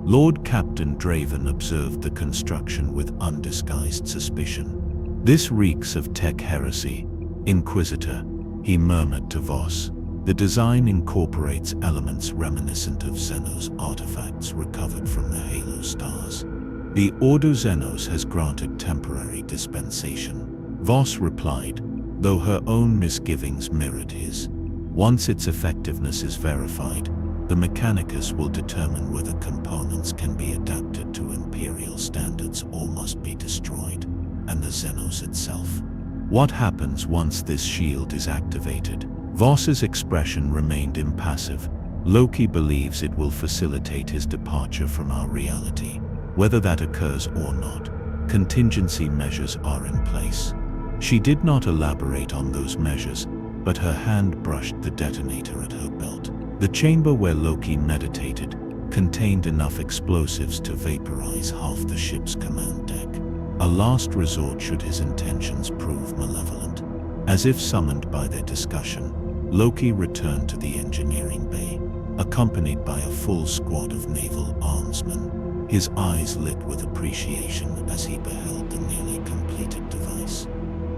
Lord Captain Draven observed the construction with undisguised suspicion. "This reeks of tech heresy, Inquisitor," he murmured to Voss. "The design incorporates elements reminiscent of Xenos artifacts recovered from the Halo stars." "The Ordo Xenos has granted temporary dispensation," Voss replied, though her own misgivings mirrored his. "Once its effectiveness is verified, the Mechanicus will determine whether components can be adapted to Imperial standards or must be destroyed, and the Xenos itself. What happens once this shield is activated?" Voss's expression remained impassive. "Loki believes it will facilitate his departure from our reality. Whether that occurs or not, contingency measures are in place." She did not elaborate on those measures, but her hand brushed the detonator at her belt. The chamber where Loki meditated contained enough explosives to vaporize half the ship's command deck. A last resort should his intentions prove malevolent. As if summoned by their discussion, Loki returned to the engineering bay, accompanied by a full squad of naval armsmen. His eyes lit with appreciation as he beheld the nearly completed device.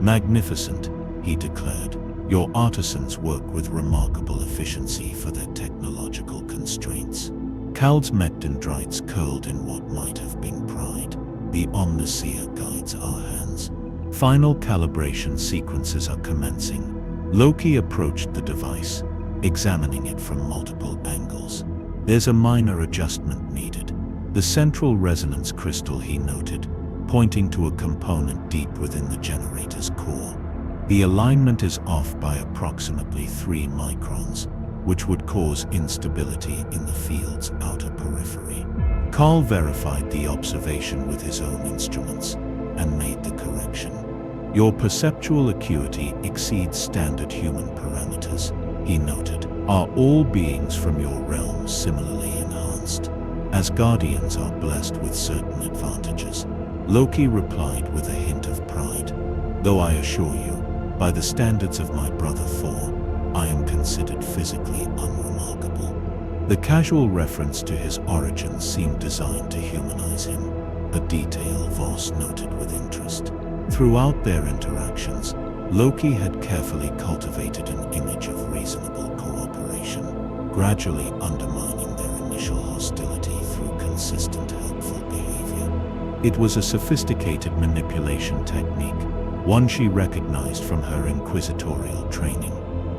"Magnificent," he declared. "Your artisans work with remarkable efficiency for their technological constraints." Kal's mech dendrites curled in what might have been pride. "The Omniseer guides our hands. Final calibration sequences are commencing." Loki approached the device, examining it from multiple angles. "There's a minor adjustment needed." The central resonance crystal, he noted, pointing to a component deep within the generator's core. "The alignment is off by approximately 3 microns, which would cause instability in the field's outer periphery." Karl verified the observation with his own instruments and made the correction. "Your perceptual acuity exceeds standard human parameters," he noted. "Are all beings from your realm similarly enhanced?" "Asgardians are blessed with certain advantages," Loki replied with a hint of pride. "Though I assure you, by the standards of my brother Thor, I am considered physically unremarkable." The casual reference to his origins seemed designed to humanize him, a detail Voss noted with interest. Throughout their interactions, Loki had carefully cultivated an image of reasonable cooperation, gradually undermining their initial hostility through consistent helpful behavior. It was a sophisticated manipulation technique, one she recognized from her inquisitorial training.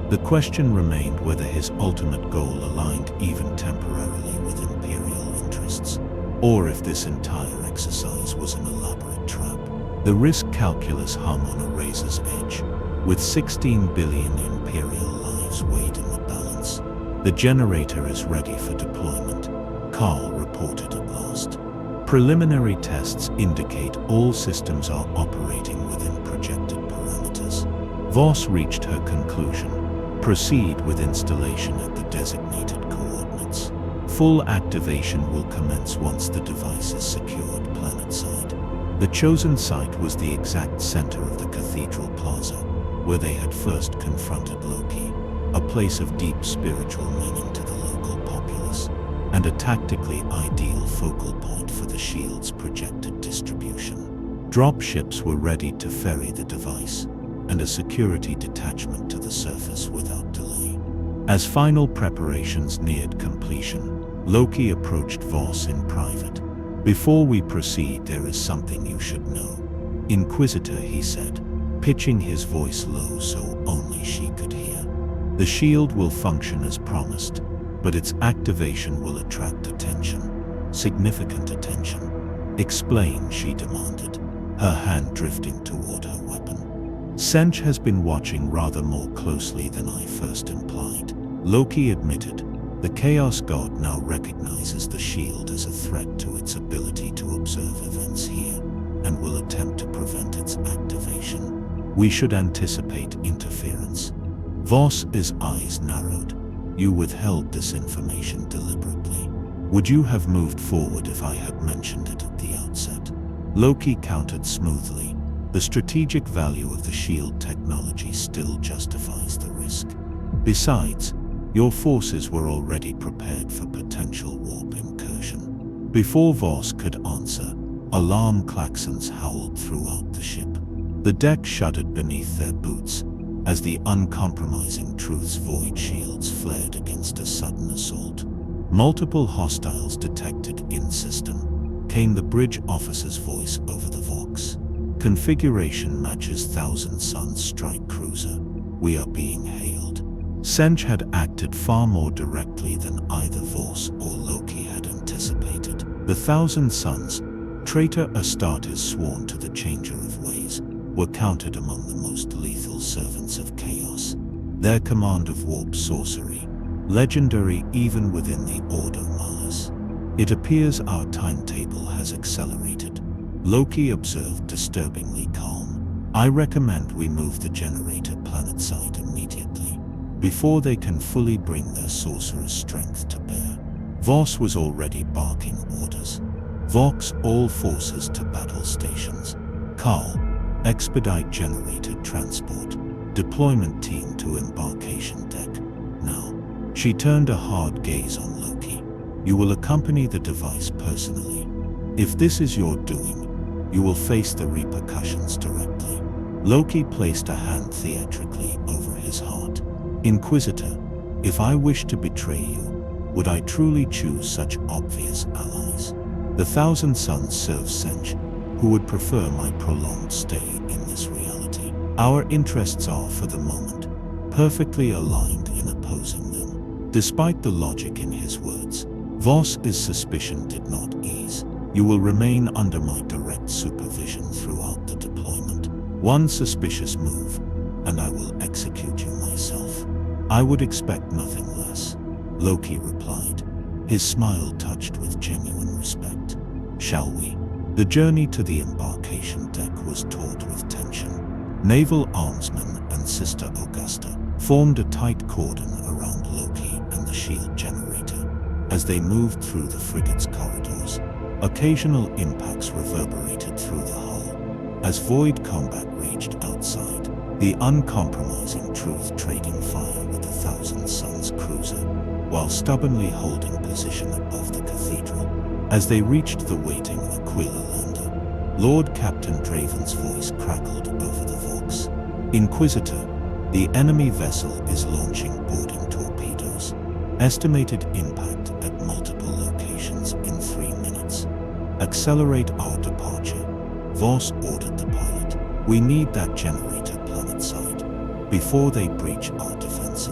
The question remained whether his ultimate goal aligned even temporarily with Imperial interests, or if this entire exercise was an elaborate trap. The risk calculus hung on a razor's edge, with 16 billion Imperial lives weighed in the balance. The generator is ready for deployment, Carl reported at last. Preliminary tests indicate all systems are operating within projected parameters. Voss reached her conclusion. Proceed with installation at the designated coordinates. Full activation will commence once the device is secured planetside. The chosen site was the exact center of the Cathedral Plaza, where they had first confronted Loki, a place of deep spiritual meaning to the local populace, and a tactically ideal focal point for the shield's projected distribution. Dropships were ready to ferry the device, and a security detachment to the surface without delay. As final preparations neared completion, Loki approached Voss in private. Before we proceed, there is something you should know. Inquisitor, he said, pitching his voice low so only she could hear. The shield will function as promised, but its activation will attract attention. Significant attention. Explain, she demanded, her hand drifting toward her weapon. Sench has been watching rather more closely than I first implied, Loki admitted. The Chaos God now recognizes the shield as a threat to its ability to observe events here, and will attempt to prevent its activation. We should anticipate interference. Voss's eyes narrowed. You withheld this information deliberately. Would you have moved forward if I had mentioned it at the outset? Loki countered smoothly. The strategic value of the shield technology still justifies the risk. Besides, your forces were already prepared for potential warp incursion. Before Voss could answer, alarm klaxons howled throughout the ship. The deck shuddered beneath their boots, as the uncompromising Truth's void shields flared against a sudden assault. Multiple hostiles detected in system, came the bridge officer's voice over the Vox. Configuration matches Thousand Suns strike cruiser. We are being hailed. Sench had acted far more directly than either Voss or Loki had anticipated. The Thousand Suns, traitor Astartes sworn to the Changer of Ways, were counted among the most lethal servants of chaos. Their command of warp sorcery, legendary even within the Order Malus. It appears our timetable has accelerated, Loki observed, disturbingly calm. I recommend we move the generator planetside immediately, before they can fully bring their sorcerer's strength to bear. Voss was already barking orders. Vox, all forces to battle stations. Carl, expedite generator transport. Deployment team to embarkation deck. Now. She turned a hard gaze on Loki. You will accompany the device personally. If this is your doing, you will face the repercussions directly. Loki placed a hand theatrically over his heart. Inquisitor, if I wish to betray you, would I truly choose such obvious allies? The Thousand Suns serve Sench, who would prefer my prolonged stay in this reality. Our interests are, for the moment, perfectly aligned in opposing them. Despite the logic in his words, Voss's suspicion did not ease. You will remain under my direct supervision throughout the deployment. One suspicious move, and I will execute you myself. I would expect nothing less, Loki replied, his smile touched with genuine respect. Shall we? The journey to the embarkation deck was taut with tension. Naval armsmen and Sister Augusta formed a tight cordon around Loki and the shield generator. As they moved through the frigate's corridors, occasional impacts reverberated through the hull. As void combat raged outside, the uncompromising Truth trading fire with the Thousand Suns cruiser, while stubbornly holding position above the cathedral. As they reached the waiting Aquila lander, Lord Captain Draven's voice crackled over the Vox. Inquisitor, the enemy vessel is launching boarding torpedoes. Estimated impact at multiple locations in 3 minutes. Accelerate our departure, Voss ordered the pilot. We need that generator planetside, before they breach our defenses.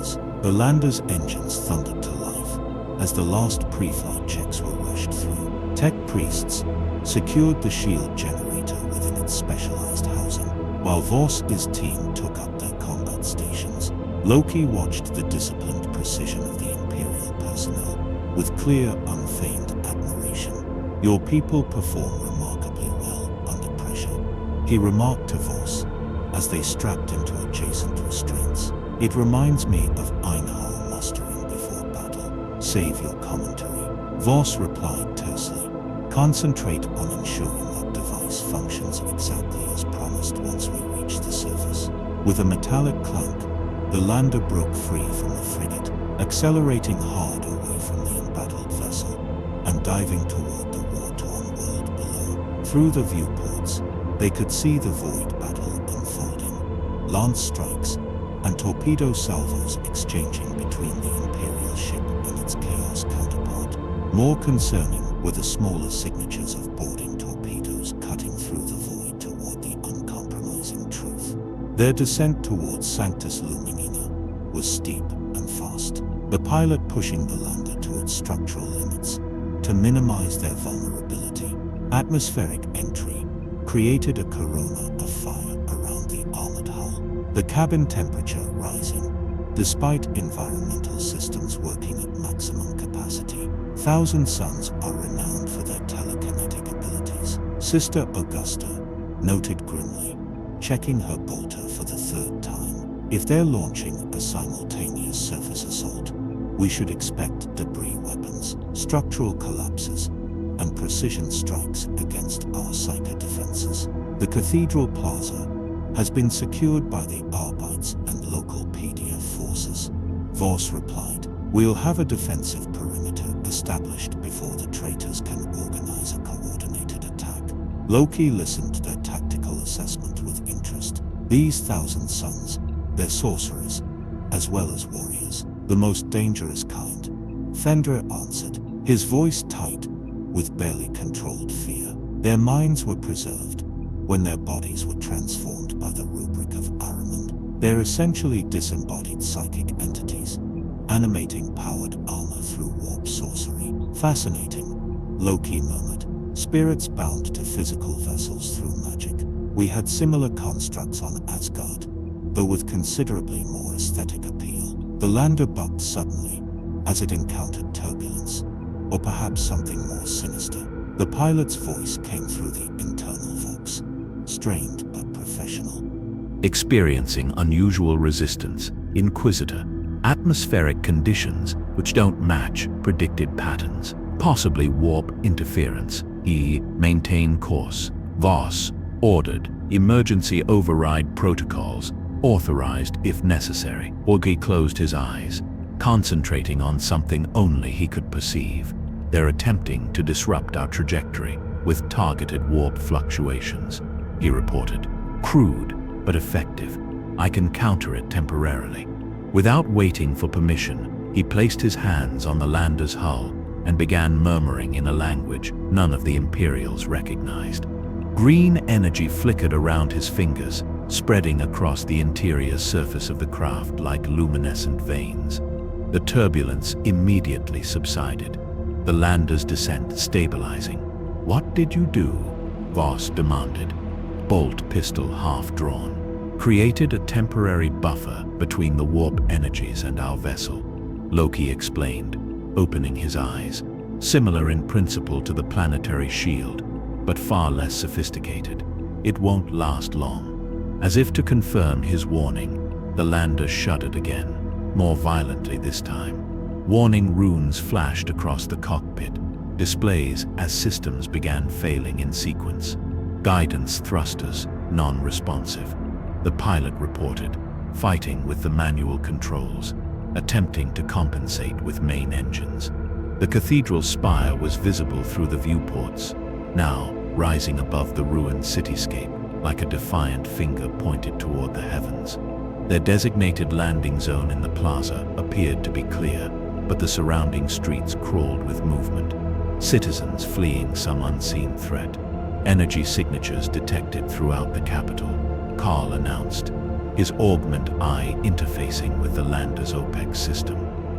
The lander's engines thundered to life as the last pre-flight checks were rushed through. Tech priests secured the shield generator within its specialized housing, while Voss's team took up their combat stations. Loki watched the disciplined precision of the Imperial personnel with clear, unfeigned admiration. "Your people perform remarkably well under pressure," he remarked to Voss as they strapped into adjacent restraints. "It reminds me of Einhorn mustering before battle." "Save your commentary," Voss replied tersely. "Concentrate on ensuring that device functions exactly as promised once we reach the surface." With a metallic clank, the lander broke free from the frigate, accelerating hard away from the embattled vessel and diving toward the war-torn world below. Through the viewports, they could see the void battle unfolding, lance strikes and torpedo salvos exchanging between the Imperial ship and its Chaos counterpart. More concerning were the smaller signatures of boarding torpedoes cutting through the void toward the uncompromising truth. Their descent towards Sanctus Lumina was steep and fast, the pilot pushing the lander to its structural limits to minimize their vulnerability. Atmospheric entry created a corona of fire around the armored hull, the cabin temperature rising despite environmental systems working at maximum capacity. Thousand Suns are renowned for their telekinetic abilities, Sister Augusta noted grimly, checking her bolter for the third time. "If they're launching a simultaneous surface assault, we should expect debris weapons, structural collapses, and precision strikes against our psycho defenses." The Cathedral Plaza has been secured by the Arbites and local PDF forces, Voss replied. "We'll have a defensive perimeter established before the traitors can organize a coordinated attack." Loki listened to their tactical assessment with interest. "These Thousand Suns, they're sorcerers, as well as warriors, the most dangerous kind," Fendra answered, his voice tight with barely controlled fear. "Their minds were preserved when their bodies were transformed by the rubric of Ahriman. They're essentially disembodied psychic entities, animating powered armor through warp sorcery." "Fascinating," Loki murmured. "Spirits bound to physical vessels through magic. We had similar constructs on Asgard, though with considerably more aesthetic appeal." The lander bucked suddenly as it encountered turbulence, or perhaps something more sinister. The pilot's voice came through the internal vox, strained but professional. "Experiencing unusual resistance, Inquisitor. Atmospheric conditions which don't match predicted patterns. Possibly warp interference. Maintain course. Voss ordered. Emergency override protocols. Authorized if necessary." Orgi closed his eyes, concentrating on something only he could perceive. "They're attempting to disrupt our trajectory with targeted warp fluctuations," he reported. "Crude, but effective. I can counter it temporarily." Without waiting for permission, he placed his hands on the lander's hull and began murmuring in a language none of the Imperials recognized. Green energy flickered around his fingers, spreading across the interior surface of the craft like luminescent veins. The turbulence immediately subsided, the lander's descent stabilizing. "What did you do?" Voss demanded, bolt pistol half drawn. "Created a temporary buffer between the warp energies and our vessel," Loki explained, opening his eyes. "Similar in principle to the planetary shield, but far less sophisticated. It won't last long." As if to confirm his warning, the lander shuddered again, more violently this time. Warning runes flashed across the cockpit, displays as systems began failing in sequence. Guidance thrusters, non-responsive. The pilot reported, fighting with the manual controls, attempting to compensate with main engines. The cathedral spire was visible through the viewports, now rising above the ruined cityscape, like a defiant finger pointed toward the heavens. Their designated landing zone in the plaza appeared to be clear, but the surrounding streets crawled with movement, citizens fleeing some unseen threat. Energy signatures detected throughout the capital, Carl announced. his augment eye interfacing with the lander's OPEX system.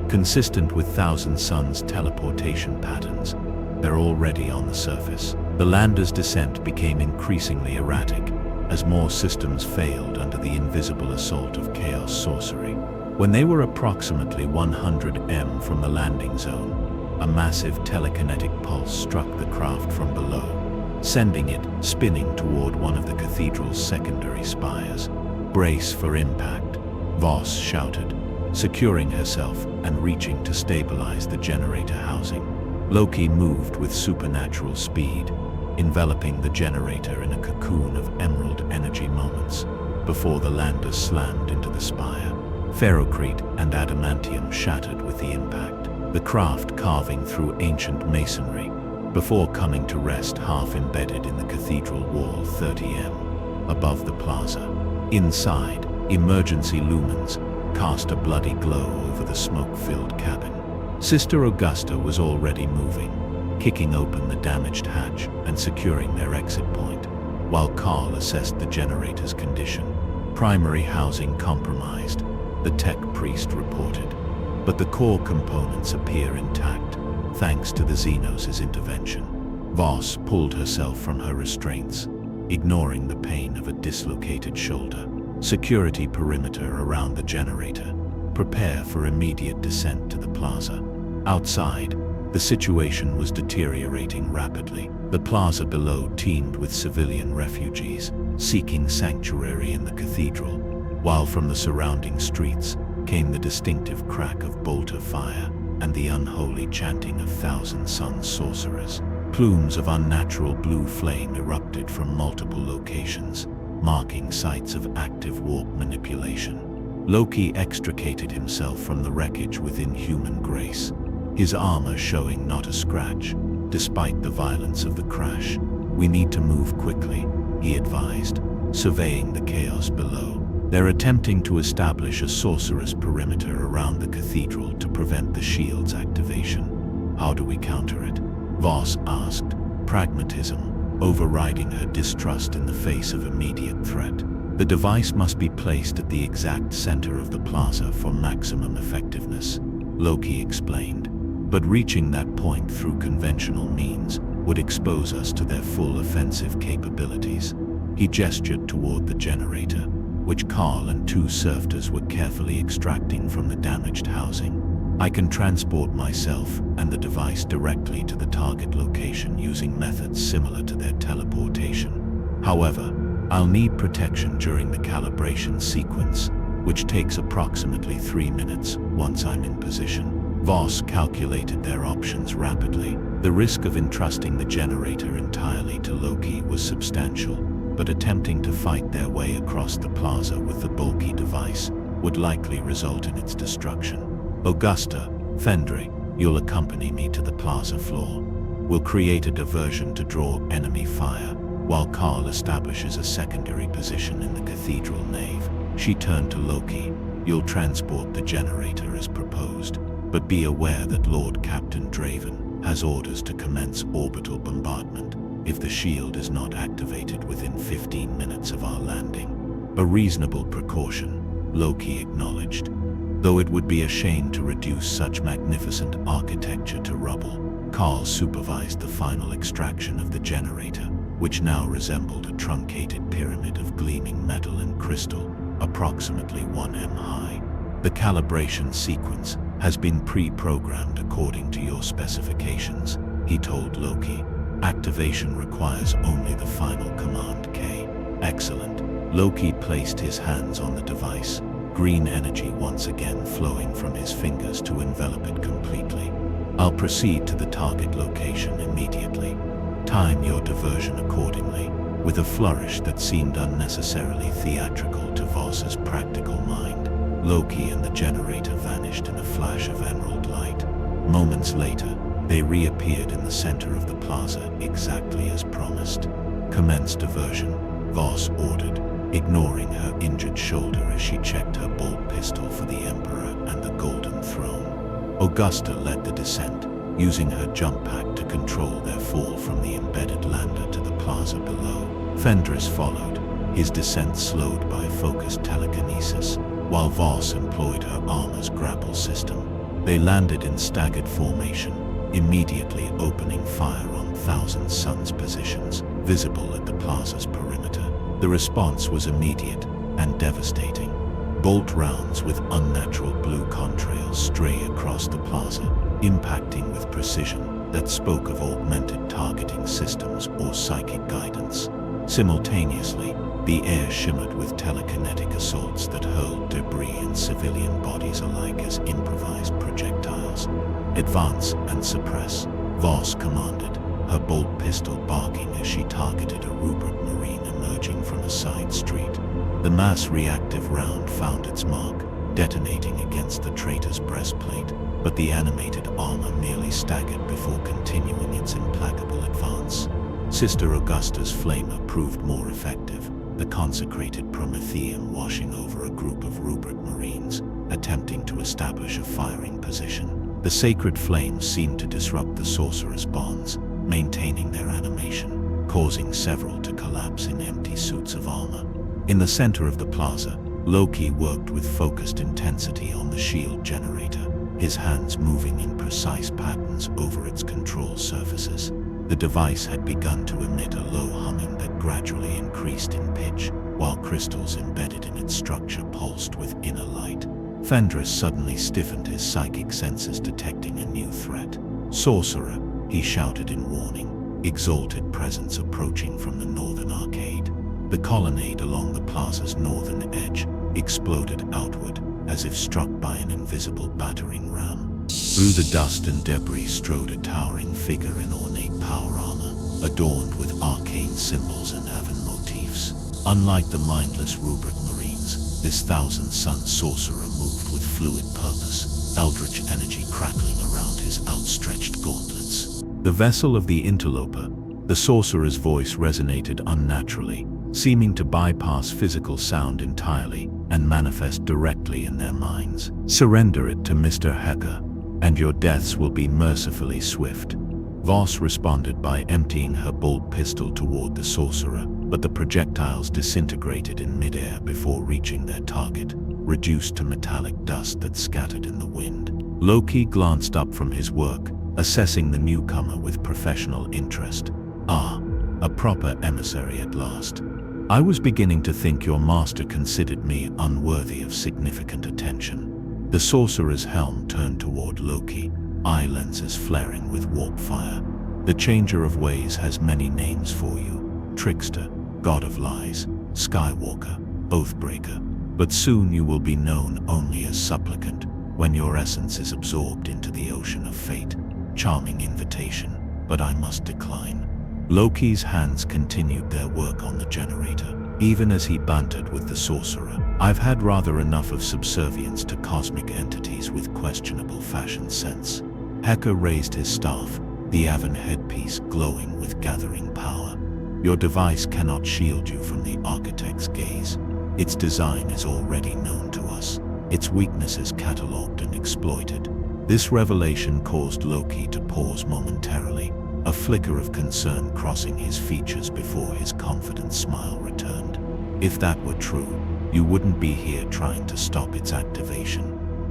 Consistent with Thousand Suns' teleportation patterns, they're already on the surface. The lander's descent became increasingly erratic as more systems failed under the invisible assault of chaos sorcery. When they were approximately 100 m from the landing zone, a massive telekinetic pulse struck the craft from below, sending it spinning toward one of the cathedral's secondary spires. "Brace for impact," Voss shouted, securing herself and reaching to stabilize the generator housing. Loki moved with supernatural speed, enveloping the generator in a cocoon of emerald energy moments before the lander slammed into the spire. Ferrocrete and adamantium shattered with the impact, the craft carving through ancient masonry before coming to rest half embedded in the cathedral wall 30 m above the plaza. Inside, emergency lumens cast a bloody glow over the smoke-filled cabin. Sister Augusta was already moving, kicking open the damaged hatch and securing their exit point, while Carl assessed the generator's condition. Primary housing compromised, the tech priest reported, but the core components appear intact, thanks to the Xenos' intervention. Voss pulled herself from her restraints, ignoring the pain of a dislocated shoulder. Security perimeter around the generator. Prepare for immediate descent to the plaza. Outside, the situation was deteriorating rapidly. The plaza below teemed with civilian refugees, seeking sanctuary in the cathedral, while from the surrounding streets came the distinctive crack of bolter fire and the unholy chanting of Thousand Suns sorcerers. Plumes of unnatural blue flame erupted from multiple locations, marking sites of active warp manipulation. Loki extricated himself from the wreckage with inhuman grace, his armor showing not a scratch, despite the violence of the crash. "We need to move quickly," he advised, surveying the chaos below. "They're attempting to establish a sorcerer's perimeter around the cathedral to prevent the shield's activation. How do we counter it?" Voss asked, pragmatism overriding her distrust in the face of immediate threat. "The device must be placed at the exact center of the plaza for maximum effectiveness," Loki explained. "But reaching that point through conventional means would expose us to their full offensive capabilities." He gestured toward the generator, which Carl and two servitors were carefully extracting from the damaged housing. "I can transport myself and the device directly to the target location using methods similar to their teleportation. However, I'll need protection during the calibration sequence, which takes approximately 3 minutes once I'm in position." Voss calculated their options rapidly. The risk of entrusting the generator entirely to Loki was substantial, but attempting to fight their way across the plaza with the bulky device would likely result in its destruction. "Augusta, Fendry, you'll accompany me to the plaza floor. We'll create a diversion to draw enemy fire, while Carl establishes a secondary position in the cathedral nave." She turned to Loki. "You'll transport the generator as proposed, but be aware that Lord Captain Draven has orders to commence orbital bombardment if the shield is not activated within 15 minutes of our landing." "A reasonable precaution," Loki acknowledged, "though it would be a shame to reduce such magnificent architecture to rubble." Carl supervised the final extraction of the generator, which now resembled a truncated pyramid of gleaming metal and crystal, approximately 1 m high. "The calibration sequence has been pre-programmed according to your specifications," he told Loki. "Activation requires only the final command K." "Excellent." Loki placed his hands on the device, green energy once again flowing from his fingers to envelop it completely. "I'll proceed to the target location immediately. Time your diversion accordingly." With a flourish that seemed unnecessarily theatrical to Voss's practical mind, Loki and the generator vanished in a flash of emerald light. Moments later, they reappeared in the center of the plaza exactly as promised. "Commence diversion," Voss ordered, ignoring her injured shoulder as she checked her bolt pistol for the Emperor and the Golden Throne. Augusta led the descent, using her jump pack to control their fall from the embedded lander to the plaza below. Fendris followed, his descent slowed by focused telekinesis, while Voss employed her armor's grapple system. They landed in staggered formation, immediately opening fire on Thousand Suns positions, visible at the plaza's perimeter. The response was immediate and devastating. Bolt rounds with unnatural blue contrails stray across the plaza, impacting with precision that spoke of augmented targeting systems or psychic guidance. Simultaneously, the air shimmered with telekinetic assaults that hurled debris and civilian bodies alike as improvised projectiles. Advance and suppress, Voss commanded, her bolt pistol barking as she targeted a Rupert Marine emerging from a side street. The mass reactive round found its mark, detonating against the traitor's breastplate, but the animated armor merely staggered before continuing its implacable advance. Sister Augusta's flamer proved more effective, the consecrated Prometheum washing over a group of Rupert Marines, attempting to establish a firing position. The sacred flames seemed to disrupt the sorcerer's bonds, maintaining their animation, causing several to collapse in empty suits of armor. In the center of the plaza, Loki worked with focused intensity on the shield generator, his hands moving in precise patterns over its control surfaces. The device had begun to emit a low humming that gradually increased in pitch, while crystals embedded in its structure pulsed with inner light. Fenris suddenly stiffened his psychic senses, detecting a new threat. "Sorcerer," he shouted in warning, exalted presence approaching from the northern arcade. The colonnade along the plaza's northern edge exploded outward, as if struck by an invisible battering ram. Through the dust and debris strode a towering figure in ornate power armor, adorned with arcane symbols and Avan motifs. Unlike the mindless Rupert Marines, this Thousand Sun sorcerer moved with fluid purpose, eldritch energy crackling around his outstretched gauntlets. The vessel of the interloper, the sorcerer's voice resonated unnaturally, seeming to bypass physical sound entirely and manifest directly in their minds. "Surrender it to Mr. Hecker, and your deaths will be mercifully swift." Voss responded by emptying her bolt pistol toward the sorcerer, but the projectiles disintegrated in midair before reaching their target, reduced to metallic dust that scattered in the wind. Loki glanced up from his work, assessing the newcomer with professional interest. "Ah, a proper emissary at last. I was beginning to think your master considered me unworthy of significant attention." The sorcerer's helm turned toward Loki, eye lenses flaring with warp fire. "The Changer of Ways has many names for you: Trickster, God of Lies, Skywalker, Oathbreaker. But soon you will be known only as Supplicant, when your essence is absorbed into the ocean of fate. Charming invitation, but I must decline." Loki's hands continued their work on the generator, even as he bantered with the sorcerer. "I've had rather enough of subservience to cosmic entities with questionable fashion sense." Hecker raised his staff, the Avan headpiece glowing with gathering power. "Your device cannot shield you from the architect's gaze. Its design is already known to us, its weaknesses catalogued and exploited." This revelation caused Loki to pause momentarily, a flicker of concern crossing his features before his confident smile returned. "If that were true, you wouldn't be here trying to stop its activation.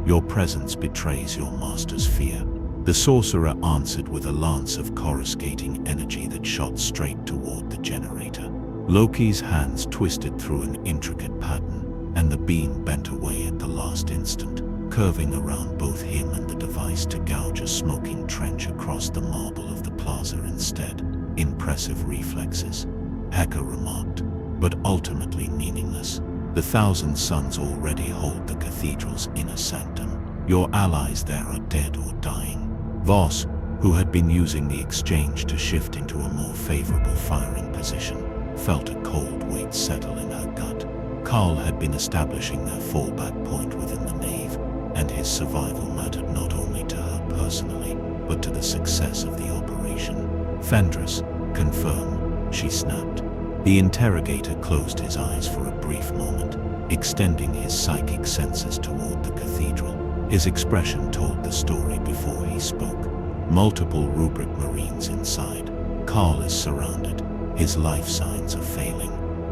Your presence betrays your master's fear." The sorcerer answered with a lance of coruscating energy that shot straight toward the generator. Loki's hands twisted through an intricate pattern, and the beam bent away at the last instant, curving around both him and the device to gouge a smoking trench across the marble of the plaza instead. "Impressive reflexes," Hecker remarked, "but ultimately meaningless. The Thousand Suns already hold the cathedral's inner sanctum. Your allies there are dead or dying." Voss, who had been using the exchange to shift into a more favorable firing position, felt a cold weight settle in her gut. Karl had been establishing their fallback point within the nave, and his survival mattered not only to her personally, but to the success of the operation. "Fenris, confirm," she snapped. The interrogator closed his eyes for a brief moment, extending his psychic senses toward the cathedral. His expression told the story before he spoke. Multiple Rupert Marines inside. Karl is surrounded. His life signs are failing.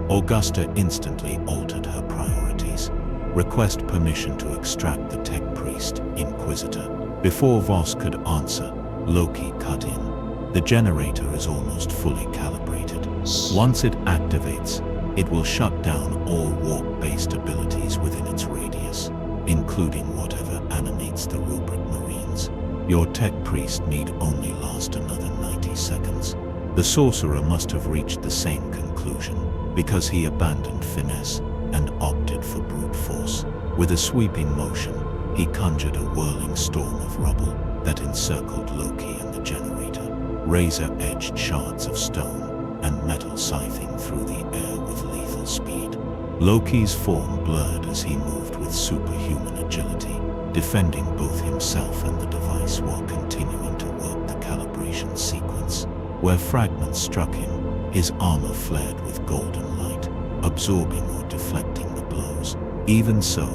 Augusta instantly altered her priorities. Request permission to extract the tech priest, Inquisitor. Before Voss could answer, Loki cut in. The generator is almost fully calibrated. Once it activates, it will shut down all warp-based abilities within its radius, including whatever animates the Rubric Marines. Your tech priest need only last another 90 seconds. The sorcerer must have reached the same conclusion, because he abandoned finesse and opted for brute force. With a sweeping motion, he conjured a whirling storm of rubble that encircled Loki and the generator, razor-edged shards of stone and metal scything through the air with lethal speed. Loki's form blurred as he moved with superhuman agility, defending both himself and the device while continuing to work the calibration sequence. Where fragments struck him, his armor flared with golden light, absorbing or deflecting the blows. Even so,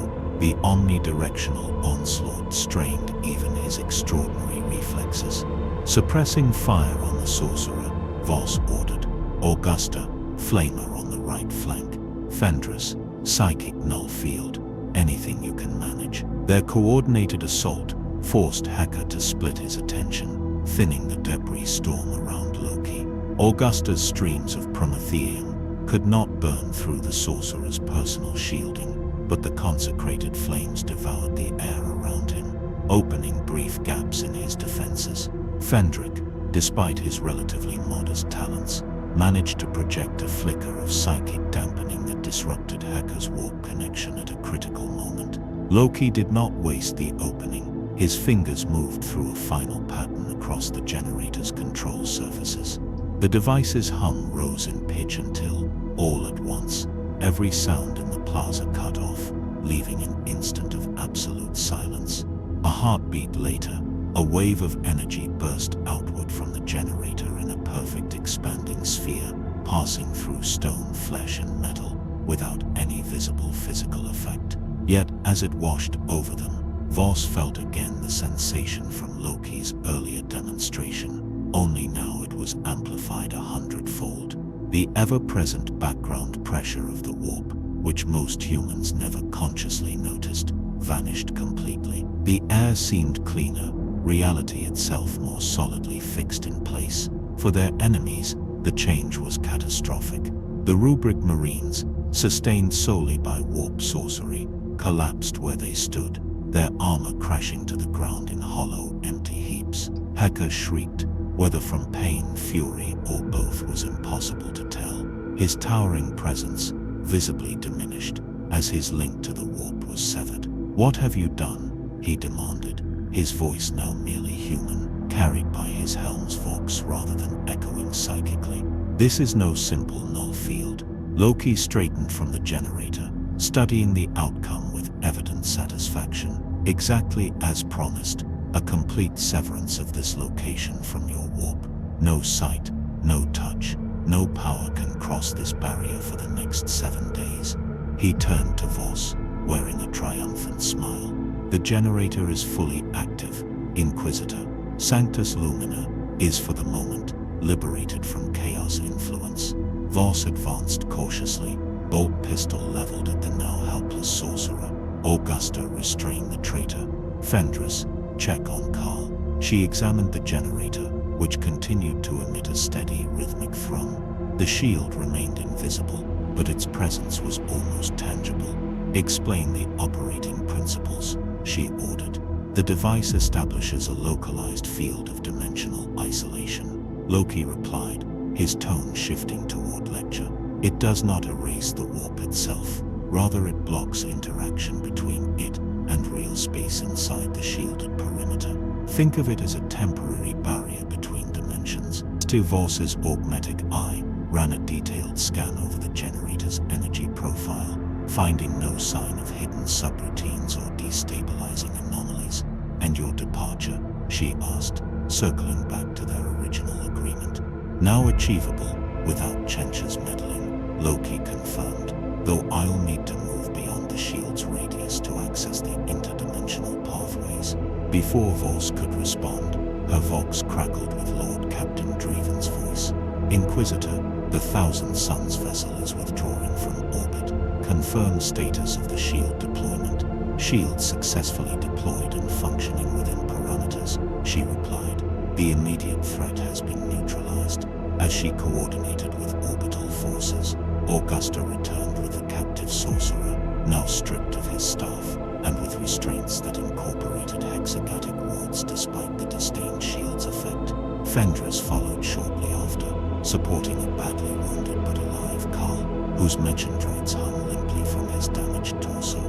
the omnidirectional onslaught strained even his extraordinary reflexes. Suppressing fire on the sorcerer, Voss ordered. Augusta, flamer on the right flank. Fenris, psychic null field. Anything you can manage. Their coordinated assault forced Hacker to split his attention, thinning the debris storm around Loki. Augusta's streams of Prometheum could not burn through the sorcerer's personal shielding, but the consecrated flames devoured the air around him, opening brief gaps in his defenses. Fendrick, despite his relatively modest talents, managed to project a flicker of psychic dampening that disrupted Hacker's warp connection at a critical moment. Loki did not waste the opening. His fingers moved through a final pattern across the generator's control surfaces. The device's hum rose in pitch until, all at once, every sound in the plaza cut off, leaving an instant of absolute silence. A heartbeat later, a wave of energy burst outward from the generator in a perfect expanding sphere, passing through stone, flesh, and metal, without any visible physical effect. Yet, as it washed over them, Voss felt again the sensation from Loki's earlier demonstration, only now it was amplified 100-fold. The ever-present background pressure of the warp, which most humans never consciously noticed, vanished completely. The air seemed cleaner, reality itself more solidly fixed in place. For their enemies, the change was catastrophic. The Rubric Marines, sustained solely by warp sorcery, collapsed where they stood, their armor crashing to the ground in hollow, empty heaps. Hacker shrieked, whether from pain, fury, or both was impossible to tell. His towering presence visibly diminished as his link to the warp was severed. "What have you done?" he demanded, his voice now merely human, carried by his helm's vox rather than echoing psychically. "This is no simple null field." Loki straightened from the generator, studying the outcome with evident satisfaction. "Exactly as promised, a complete severance of this location from your warp. No sight, no touch, no power can cross this barrier for the next 7 days." He turned to Voss, wearing a triumphant smile. "The generator is fully active, Inquisitor. Sanctus Lumina is for the moment liberated from chaos influence." Voss advanced cautiously, bolt pistol leveled at the now helpless sorcerer. Augusta restrained the traitor. Fenris, check on Carl. She examined the generator, which continued to emit a steady rhythmic thrum. The shield remained invisible, but its presence was almost tangible. "Explain the operating principles," she ordered. "The device establishes a localized field of dimensional isolation." Loki replied, his tone shifting toward lecture. "It does not erase the warp itself, rather it blocks interaction between it and real space inside the shielded perimeter. Think of it as a temporary barrier between dimensions." Voss's augmetic eye ran a detailed scan over the generator's energy profile, finding no sign of hidden subroutines or destabilizing anomalies. "And your departure?" she asked, circling back to their original agreement. "Now achievable, without Chencha's meddling," Loki confirmed, "though I'll need to move beyond the shield's radius to access the interdimensional pathways." Before Voss could respond, her vox crackled with Lord Captain Dreven's voice. "Inquisitor, The Thousand Suns vessel is withdrawing from orbit. Confirm status of the shield deployment. Shield successfully deployed and functioning within parameters, she replied. The immediate threat has been neutralized. As she coordinated with orbital forces, Augusta returned with the captive sorcerer, now stripped of his staff, and with restraints that incorporated hexagatic wards despite the disdained shield's effect. Fenris followed shortly after, supporting a badly wounded but alive Carl, whose mechandroids hung limply from his damaged torso.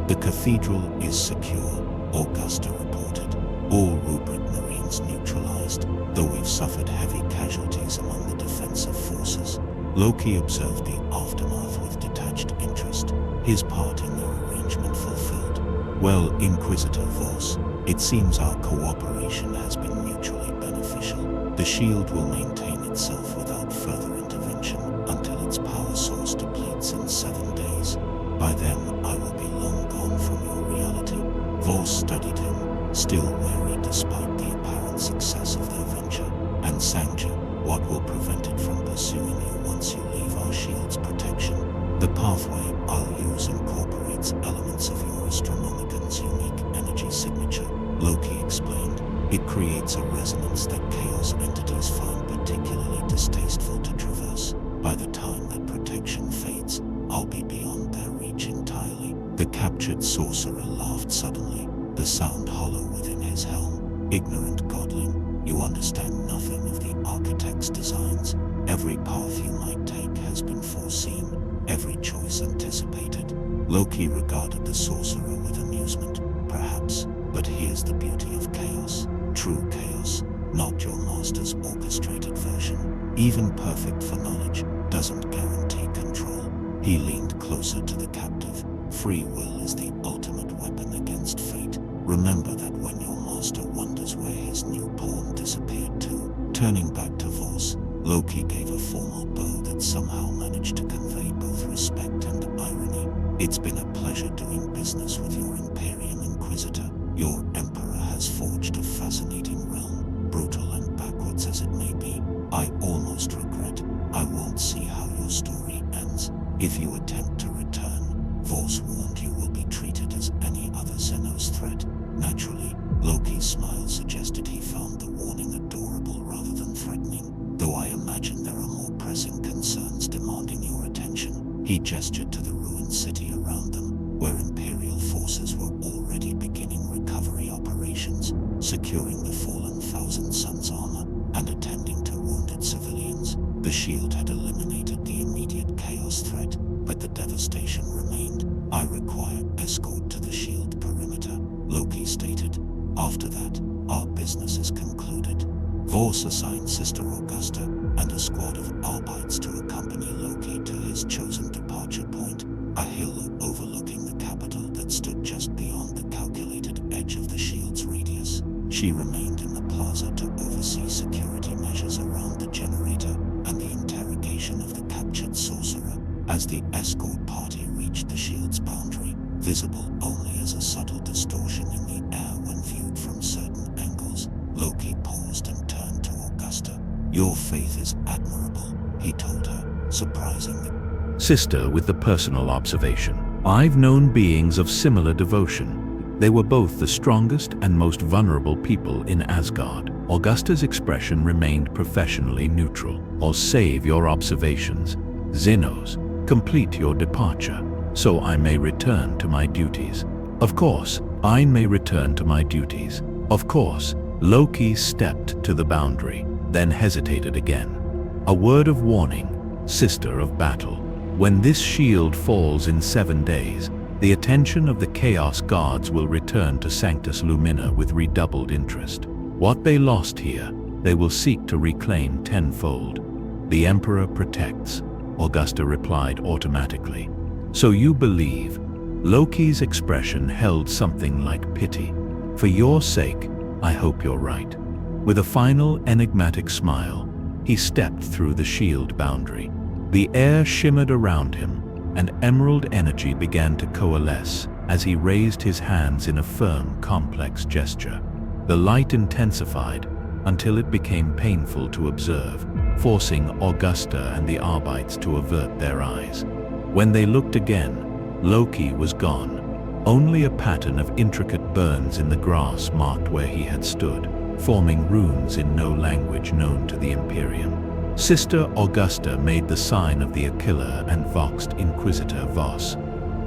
The cathedral is secure, Augusta reported. All rubric marines neutralized, though we've suffered heavy casualties among the defensive forces. Loki observed the aftermath with detached interest, his part in the arrangement fulfilled. Well, Inquisitor Voss, it seems our cooperation has been mutually beneficial. The shield will maintain itself without further intervention until its power source depletes in 7 days. By then, I will be long gone from your reality. Voss studied him, still wary despite the apparent success of their venture, and Sangja, what will prevent it from pursuing you once you leave our shield's protection? The pathway I'll use incorporates elements of your Astronomican's unique energy signature, Loki explained. It creates a resonance that chaos entities find particularly distasteful to traverse. By the time that protection fades, I'll be beyond their reach entirely. The captured sorcerer laughed suddenly, the sound hollow within his helm. Ignorant godling, you understand nothing of the architect's designs. Every path you might take has been foreseen, every choice anticipated. Loki regarded the sorcerer with amusement, perhaps, but here's the beauty of chaos. True chaos, not your master's orchestrated version. Even perfect for knowledge doesn't guarantee control. He leaned closer to the captive. Free will is the ultimate weapon against fate. Remember that when your master wonders where his new pawn disappeared to. Turning back to Voss, Loki gave a formal bow that somehow managed to convey both respect and irony. It's been a pleasure doing business with your Imperium Inquisitor. Your Emperor has forged a fascinating realm, brutal and backwards as it may be. I almost regret I won't see how your story ends. If you attempt to return, Voss warned you will be treated as any other Xenos threat. Naturally, Loki's smile suggested he found the warning adorable rather than threatening, though I imagine there are more pressing concerns demanding your attention. He gestured to the ruined city around them, where Imperial forces were already beginning recovery operations, securing the fallen Thousand Suns armor, and attending to wounded civilians. The shield had eliminated the immediate chaos threat, but the devastation remained. I require escort to the shield perimeter, Loki stated. After that, our business is concluded. Voss assigned Sister Augusta and a squad of Alpites to accompany Loki to his chosen departure point, a hill overlooking the capital that stood just beyond the calculated edge of the shield's radius. She remained in the plaza to oversee security measures around the generator and the interrogation of the captured sorcerer. As the escort party reached the shield's boundary, visible only as a subtle distortion in the air when viewed from certain angles, Loki paused and turned to Augusta. Your faith is admirable, he told her, surprising the Sister with the personal observation. I've known beings of similar devotion. They were both the strongest and most vulnerable people in Asgard. Augusta's expression remained professionally neutral. Or save your observations. Xenos, complete your departure, so I may return to my duties. Of course, I may return to my duties. Of course. Loki stepped to the boundary, then hesitated again. A word of warning, Sister of Battle. When this shield falls in 7 days, the attention of the Chaos Guards will return to Sanctus Lumina with redoubled interest. What they lost here, they will seek to reclaim tenfold. The Emperor protects, Augusta replied automatically. So you believe? Loki's expression held something like pity. For your sake, I hope you're right. With a final enigmatic smile, he stepped through the shield boundary. The air shimmered around him, and emerald energy began to coalesce as he raised his hands in a firm, complex gesture. The light intensified, until it became painful to observe, forcing Augusta and the Arbites to avert their eyes. When they looked again, Loki was gone. Only a pattern of intricate burns in the grass marked where he had stood, forming runes in no language known to the Imperium. Sister Augusta made the sign of the Aquila and voxed Inquisitor Voss.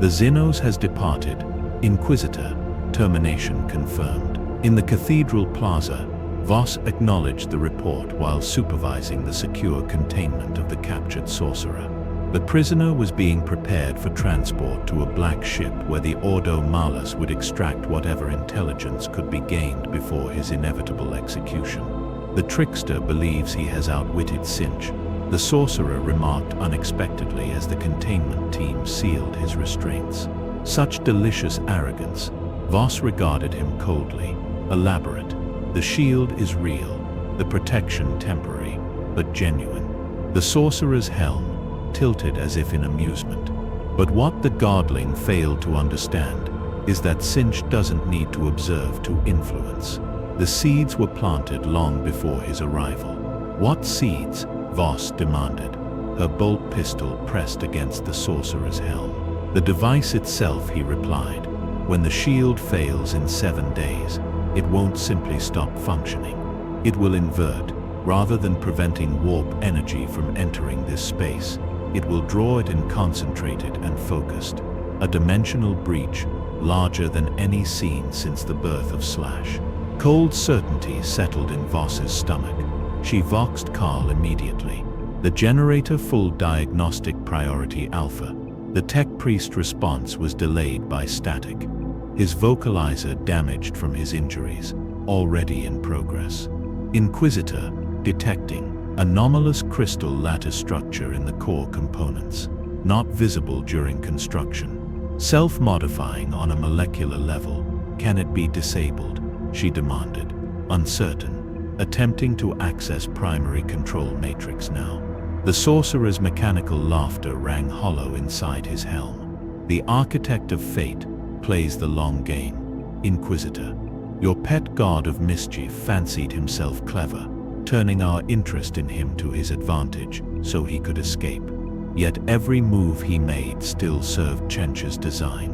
The Xenos has departed. Inquisitor, termination confirmed. In the Cathedral Plaza, Voss acknowledged the report while supervising the secure containment of the captured sorcerer. The prisoner was being prepared for transport to a black ship where the Ordo Malus would extract whatever intelligence could be gained before his inevitable execution. The trickster believes he has outwitted Sinch, the sorcerer remarked unexpectedly as the containment team sealed his restraints. Such delicious arrogance. Voss regarded him coldly. Elaborate. The shield is real, the protection temporary, but genuine. The sorcerer's helm tilted as if in amusement. But what the godling failed to understand is that Sinch doesn't need to observe to influence. The seeds were planted long before his arrival. What seeds? Voss demanded, her bolt pistol pressed against the sorcerer's helm. The device itself, he replied. When the shield fails in 7 days, it won't simply stop functioning. It will invert. Rather than preventing warp energy from entering this space, it will draw it in concentrated and focused. A dimensional breach, larger than any seen since the birth of Slash. Cold certainty settled in Voss's stomach. She voxed Carl immediately. The generator full diagnostic priority alpha. The tech priest response was delayed by static. His vocalizer damaged from his injuries, already in progress. Inquisitor, detecting anomalous crystal lattice structure in the core components, not visible during construction. Self-modifying on a molecular level. Can it be disabled? She demanded, uncertain. Attempting to access primary control matrix now. The sorcerer's mechanical laughter rang hollow inside his helm. The architect of fate plays the long game. Inquisitor, your pet god of mischief fancied himself clever, turning our interest in him to his advantage so he could escape. Yet every move he made still served Chench's design.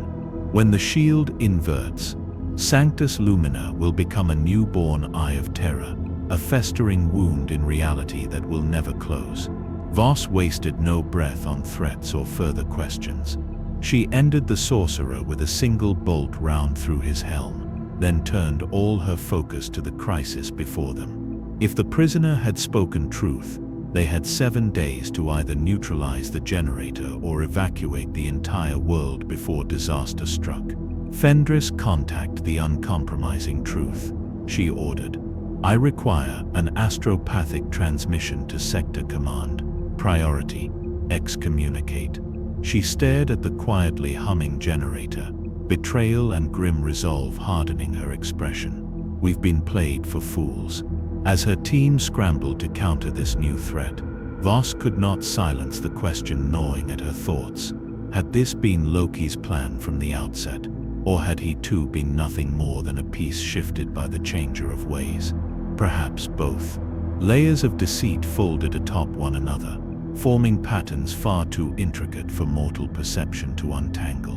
When the shield inverts, Sanctus Lumina will become a newborn eye of terror, a festering wound in reality that will never close. Voss wasted no breath on threats or further questions. She ended the sorcerer with a single bolt round through his helm, then turned all her focus to the crisis before them. If the prisoner had spoken truth, they had 7 days to either neutralize the generator or evacuate the entire world before disaster struck. Fendris, contact the uncompromising truth, she ordered. I require an astropathic transmission to Sector Command. Priority, excommunicate. She stared at the quietly humming generator, betrayal and grim resolve hardening her expression. We've been played for fools. As her team scrambled to counter this new threat, Voss could not silence the question gnawing at her thoughts. Had this been Loki's plan from the outset, or had he too been nothing more than a piece shifted by the changer of ways? Perhaps both. Layers of deceit folded atop one another, forming patterns far too intricate for mortal perception to untangle.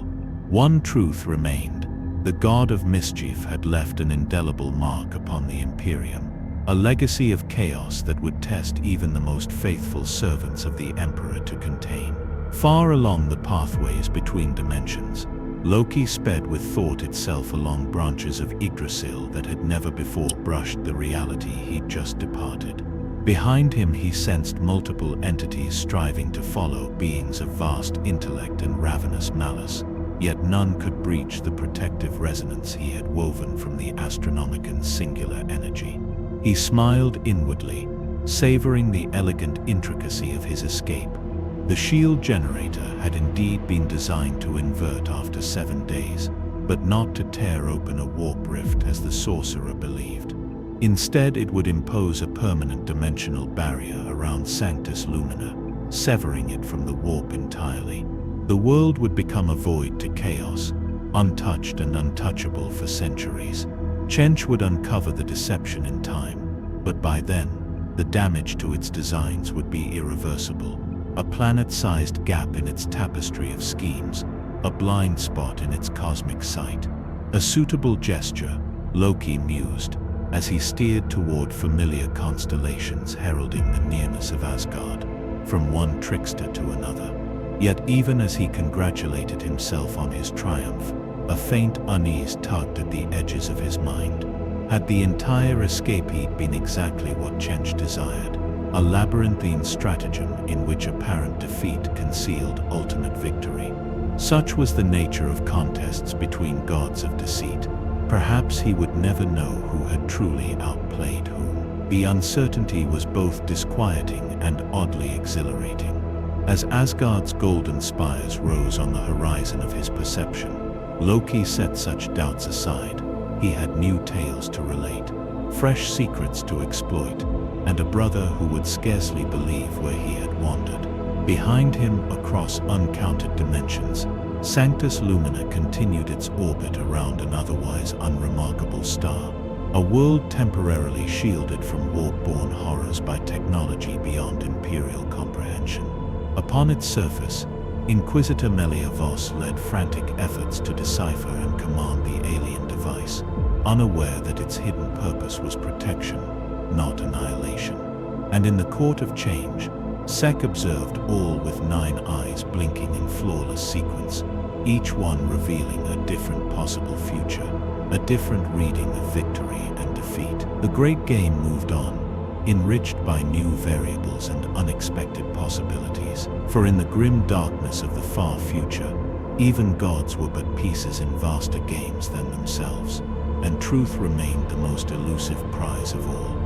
One truth remained. The god of mischief had left an indelible mark upon the Imperium, a legacy of chaos that would test even the most faithful servants of the Emperor to contain. Far along the pathways between dimensions, Loki sped with thought itself along branches of Yggdrasil that had never before brushed the reality he'd just departed. Behind him he sensed multiple entities striving to follow, beings of vast intellect and ravenous malice, yet none could breach the protective resonance he had woven from the Astronomican's singular energy. He smiled inwardly, savoring the elegant intricacy of his escape. The shield generator had indeed been designed to invert after 7 days, but not to tear open a warp rift as the sorcerer believed. Instead, it would impose a permanent dimensional barrier around Sanctus Lumina, severing it from the warp entirely. The world would become a void to chaos, untouched and untouchable for centuries. Chench would uncover the deception in time, But by then, the damage to its designs would be irreversible. A planet-sized gap in its tapestry of schemes, a blind spot in its cosmic sight. A suitable gesture, Loki mused, as he steered toward familiar constellations heralding the nearness of Asgard, from one trickster to another. Yet even as he congratulated himself on his triumph, a faint unease tugged at the edges of his mind. Had the entire escape heat been exactly what Chench desired? A labyrinthine stratagem in which apparent defeat concealed ultimate victory. Such was the nature of contests between gods of deceit. Perhaps he would never know who had truly outplayed whom. The uncertainty was both disquieting and oddly exhilarating. As Asgard's golden spires rose on the horizon of his perception, Loki set such doubts aside. He had new tales to relate, fresh secrets to exploit, and a brother who would scarcely believe where he had wandered. Behind him, across uncounted dimensions, Sanctus Lumina continued its orbit around an otherwise unremarkable star, a world temporarily shielded from warp-born horrors by technology beyond imperial comprehension. Upon its surface, Inquisitor Melia Voss led frantic efforts to decipher and command the alien device, unaware that its hidden purpose was protection, not annihilation. And in the Court of Change, Sek observed all with 9 eyes blinking in flawless sequence, each one revealing a different possible future, a different reading of victory and defeat. The great game moved on, enriched by new variables and unexpected possibilities. For in the grim darkness of the far future, even gods were but pieces in vaster games than themselves, and truth remained the most elusive prize of all.